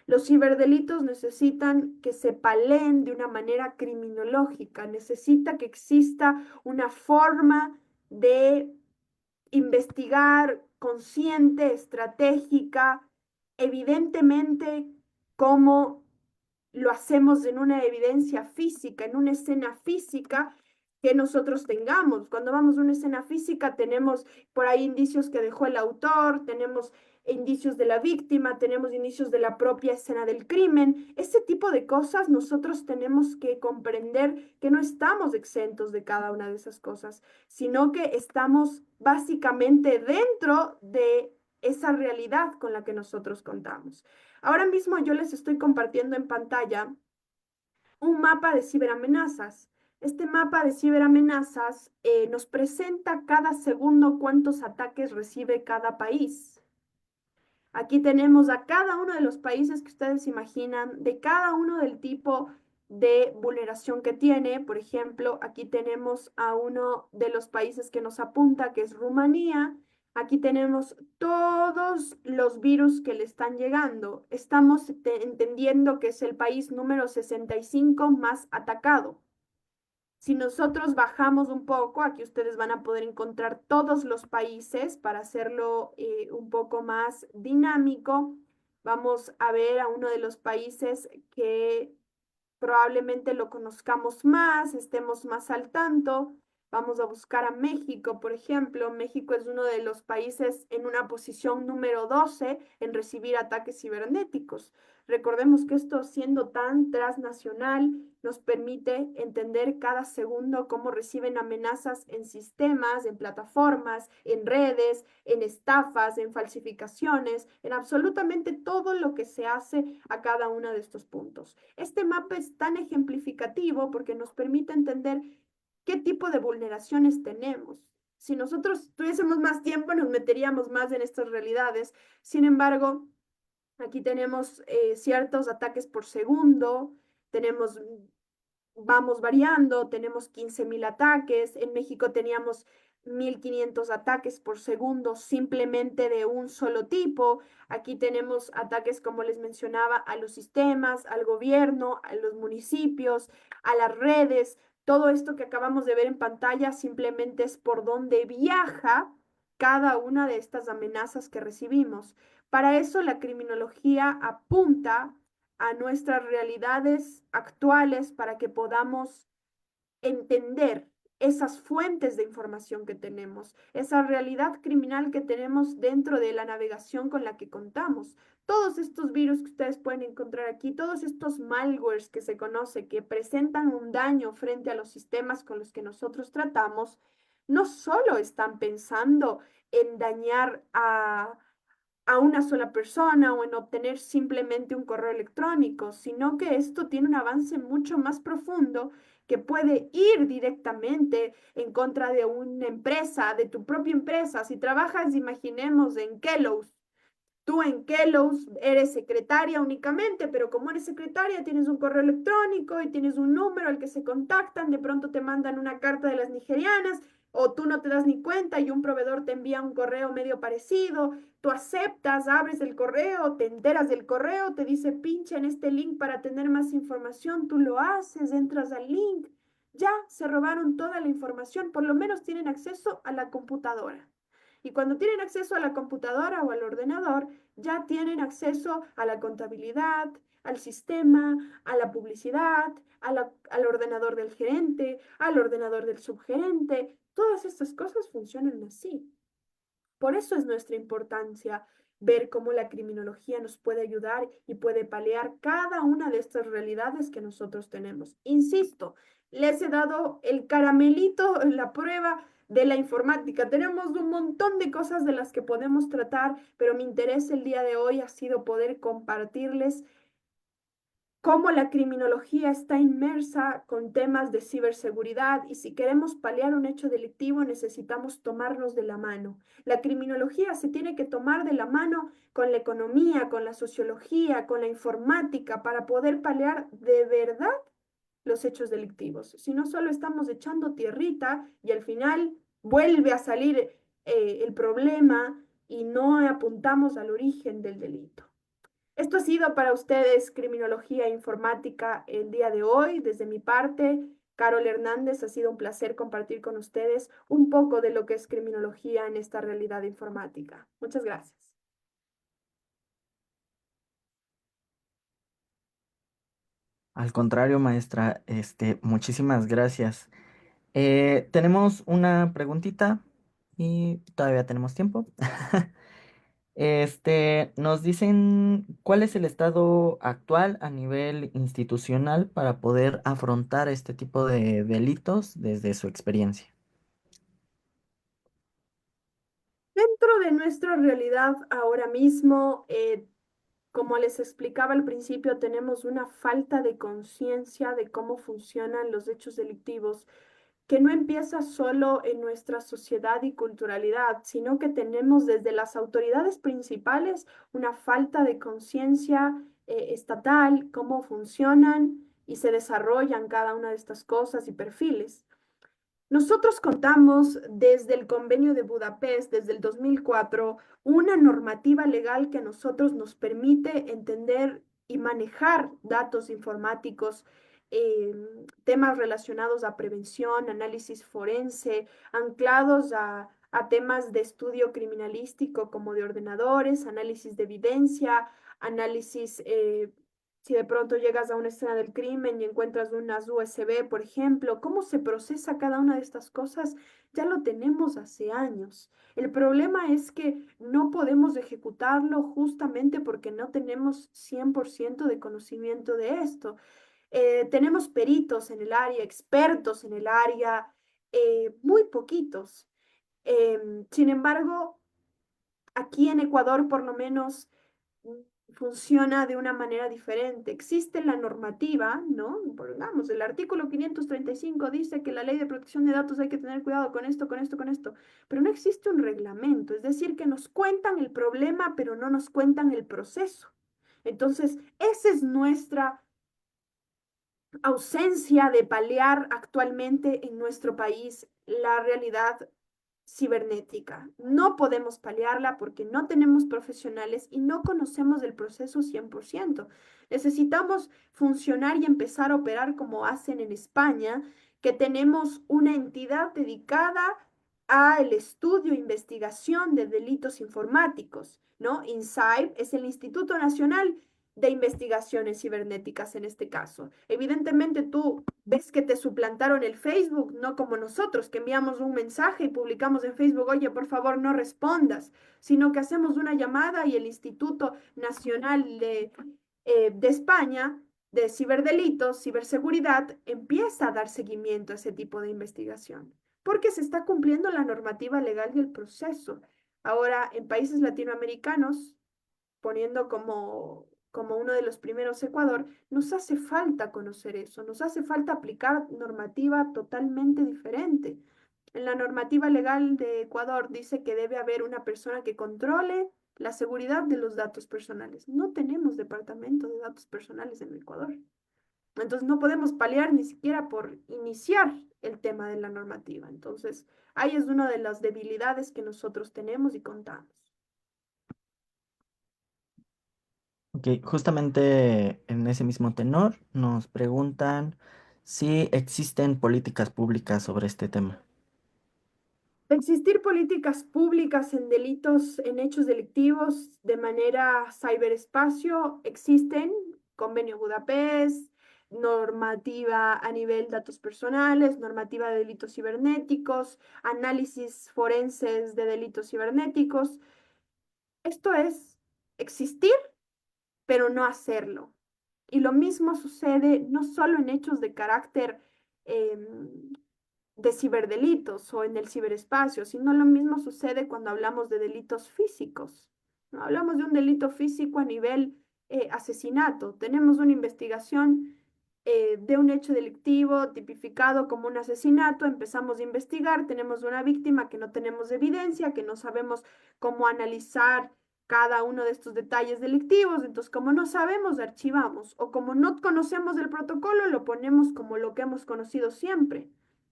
Los ciberdelitos necesitan que se paleen de una manera criminológica, necesita que exista una forma de investigar consciente, estratégica, evidentemente como lo hacemos en una evidencia física, en una escena física que nosotros tengamos. Cuando vamos a una escena física tenemos por ahí indicios que dejó el autor, tenemos indicios de la víctima, tenemos indicios de la propia escena del crimen. Ese tipo de cosas nosotros tenemos que comprender que no estamos exentos de cada una de esas cosas, sino que estamos básicamente dentro de esa realidad con la que nosotros contamos. Ahora mismo yo les estoy compartiendo en pantalla un mapa de ciberamenazas. Este mapa de ciberamenazas nos presenta cada segundo cuántos ataques recibe cada país. Aquí tenemos a cada uno de los países que ustedes imaginan, de cada uno del tipo de vulneración que tiene. Por ejemplo, aquí tenemos a uno de los países que nos apunta, que es Rumanía. Aquí tenemos todos los virus que le están llegando. Estamos entendiendo que es el país número 65 más atacado. Si nosotros bajamos un poco, aquí ustedes van a poder encontrar todos los países para hacerlo un poco más dinámico. Vamos a ver a uno de los países que probablemente lo conozcamos más, estemos más al tanto. Vamos a buscar a México, por ejemplo. México es uno de los países en una posición número 12 en recibir ataques cibernéticos. Recordemos que esto, siendo tan transnacional, nos permite entender cada segundo cómo reciben amenazas en sistemas, en plataformas, en redes, en estafas, en falsificaciones, en absolutamente todo lo que se hace a cada uno de estos puntos. Este mapa es tan ejemplificativo porque nos permite entender qué tipo de vulneraciones tenemos. Si nosotros tuviésemos más tiempo, nos meteríamos más en estas realidades. Sin embargo, aquí tenemos ciertos ataques por segundo, tenemos, vamos variando, tenemos 15.000 ataques, en México teníamos 1.500 ataques por segundo simplemente de un solo tipo. Aquí tenemos ataques, como les mencionaba, a los sistemas, al gobierno, a los municipios, a las redes. Todo esto que acabamos de ver en pantalla simplemente es por donde viaja cada una de estas amenazas que recibimos. Para eso la criminología apunta a nuestras realidades actuales para que podamos entender esas fuentes de información que tenemos, esa realidad criminal que tenemos dentro de la navegación con la que contamos. Todos estos virus que ustedes pueden encontrar aquí, todos estos malwares que se conoce, que presentan un daño frente a los sistemas con los que nosotros tratamos, no solo están pensando en dañar a una sola persona o en obtener simplemente un correo electrónico, sino que esto tiene un avance mucho más profundo que puede ir directamente en contra de una empresa, de tu propia empresa. Si trabajas, imaginemos, en Kellogg's, tú en Kellogg's eres secretaria únicamente, pero como eres secretaria tienes un correo electrónico y tienes un número al que se contactan, de pronto te mandan una carta de las nigerianas o tú no te das ni cuenta y un proveedor te envía un correo medio parecido, tú aceptas, abres el correo, te enteras del correo, te dice pincha en este link para tener más información, tú lo haces, entras al link, ya se robaron toda la información, por lo menos tienen acceso a la computadora. Y cuando tienen acceso a la computadora o al ordenador, ya tienen acceso a la contabilidad, al sistema, a la publicidad, al ordenador del gerente, al ordenador del subgerente. Todas estas cosas funcionan así. Por eso es nuestra importancia ver cómo la criminología nos puede ayudar y puede paliar cada una de estas realidades que nosotros tenemos. Insisto, les he dado el caramelito en la prueba de la informática. Tenemos un montón de cosas de las que podemos tratar, pero mi interés el día de hoy ha sido poder compartirles cómo la criminología está inmersa con temas de ciberseguridad y si queremos paliar un hecho delictivo necesitamos tomarnos de la mano. La criminología se tiene que tomar de la mano con la economía, con la sociología, con la informática para poder paliar de verdad los hechos delictivos. Si no, solo estamos echando tierrita y al final vuelve a salir el problema y no apuntamos al origen del delito. Esto ha sido para ustedes Criminología Informática el día de hoy. Desde mi parte, Carol Hernández, ha sido un placer compartir con ustedes un poco de lo que es criminología en esta realidad informática. Muchas gracias. Al contrario, maestra, muchísimas gracias. Tenemos una preguntita y todavía tenemos tiempo. Nos dicen cuál es el estado actual a nivel institucional para poder afrontar este tipo de delitos desde su experiencia. Dentro de nuestra realidad ahora mismo, como les explicaba al principio, tenemos una falta de conciencia de cómo funcionan los hechos delictivos que no empieza solo en nuestra sociedad y culturalidad, sino que tenemos desde las autoridades principales una falta de conciencia estatal, cómo funcionan y se desarrollan cada una de estas cosas y perfiles. Nosotros contamos desde el Convenio de Budapest, desde el 2004, una normativa legal que a nosotros nos permite entender y manejar datos informáticos, temas relacionados a prevención, análisis forense, anclados a temas de estudio criminalístico como de ordenadores, análisis de evidencia, análisis si de pronto llegas a una escena del crimen y encuentras unas USB, por ejemplo, cómo se procesa cada una de estas cosas, ya lo tenemos hace años. El problema es que no podemos ejecutarlo justamente porque no tenemos 100% de conocimiento de esto. Tenemos peritos en el área, expertos en el área, muy poquitos. Sin embargo, aquí en Ecuador, por lo menos, funciona de una manera diferente. Existe la normativa, ¿no? Pongamos, el artículo 535 dice que la ley de protección de datos hay que tener cuidado con esto, con esto, con esto, pero no existe un reglamento, es decir, que nos cuentan el problema, pero no nos cuentan el proceso. Entonces, esa es nuestra ausencia de paliar actualmente en nuestro país la realidad cibernética. No podemos paliarla porque no tenemos profesionales y no conocemos el proceso 100%. Necesitamos funcionar y empezar a operar como hacen en España, que tenemos una entidad dedicada al estudio e investigación de delitos informáticos, ¿no? INSAIB es el Instituto Nacional de Investigaciones Cibernéticas en este caso. Evidentemente tú ves que te suplantaron el Facebook, no como nosotros, que enviamos un mensaje y publicamos en Facebook, oye, por favor, no respondas, sino que hacemos una llamada y el Instituto Nacional de España de Ciberdelitos, Ciberseguridad, empieza a dar seguimiento a ese tipo de investigación, porque se está cumpliendo la normativa legal y el proceso. Ahora, en países latinoamericanos, poniendo como uno de los primeros Ecuador, nos hace falta conocer eso, nos hace falta aplicar normativa totalmente diferente. En la normativa legal de Ecuador dice que debe haber una persona que controle la seguridad de los datos personales. No tenemos departamento de datos personales en Ecuador. Entonces no podemos paliar ni siquiera por iniciar el tema de la normativa. Entonces, ahí es una de las debilidades que nosotros tenemos y contamos. Ok, justamente en ese mismo tenor nos preguntan si existen políticas públicas sobre este tema. Existir políticas públicas en delitos, en hechos delictivos de manera ciberespacio, existen, Convenio Budapest, normativa a nivel datos personales, normativa de delitos cibernéticos, análisis forenses de delitos cibernéticos. Esto es existir, pero no hacerlo. Y lo mismo sucede no solo en hechos de carácter de ciberdelitos o en el ciberespacio, sino lo mismo sucede cuando hablamos de delitos físicos. ¿No? Hablamos de un delito físico a nivel asesinato. Tenemos una investigación de un hecho delictivo tipificado como un asesinato, empezamos a investigar, tenemos una víctima que no tenemos evidencia, que no sabemos cómo analizar cada uno de estos detalles delictivos, entonces como no sabemos, archivamos, o como no conocemos el protocolo, lo ponemos como lo que hemos conocido siempre.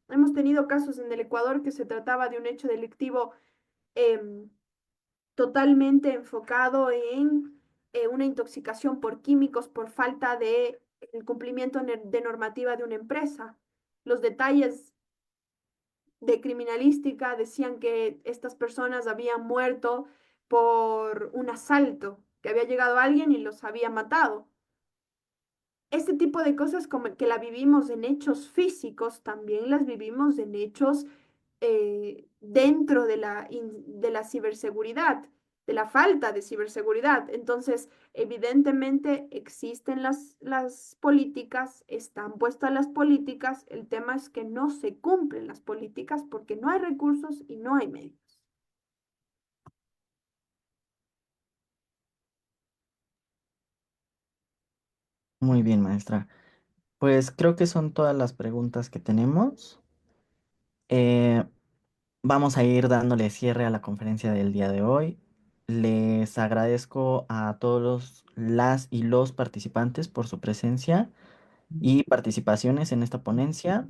Hemos tenido casos en el Ecuador que se trataba de un hecho delictivo em, totalmente enfocado en una intoxicación por químicos por falta de el cumplimiento de normativa de una empresa. Los detalles de criminalística decían que estas personas habían muerto por un asalto, que había llegado alguien y los había matado. Este tipo de cosas como que la vivimos en hechos físicos, también las vivimos en hechos dentro de de la ciberseguridad, de la falta de ciberseguridad. Entonces, evidentemente existen las políticas, están puestas las políticas, el tema es que no se cumplen las políticas porque no hay recursos y no hay medios. Muy bien, maestra. Pues creo que son todas las preguntas que tenemos. Eh, Vamos a ir dándole cierre a la conferencia del día de hoy. Les agradezco a todos las y los participantes por su presencia y participaciones en esta ponencia.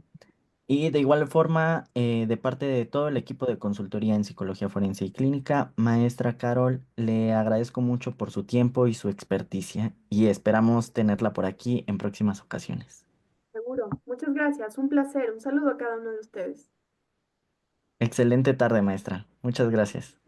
Y de igual forma, de parte de todo el equipo de consultoría en psicología forense y clínica, maestra Carol, le agradezco mucho por su tiempo y su experticia y esperamos tenerla por aquí en próximas ocasiones. Seguro. Muchas gracias. Un placer. Un saludo a cada uno de ustedes. Excelente tarde, maestra. Muchas gracias.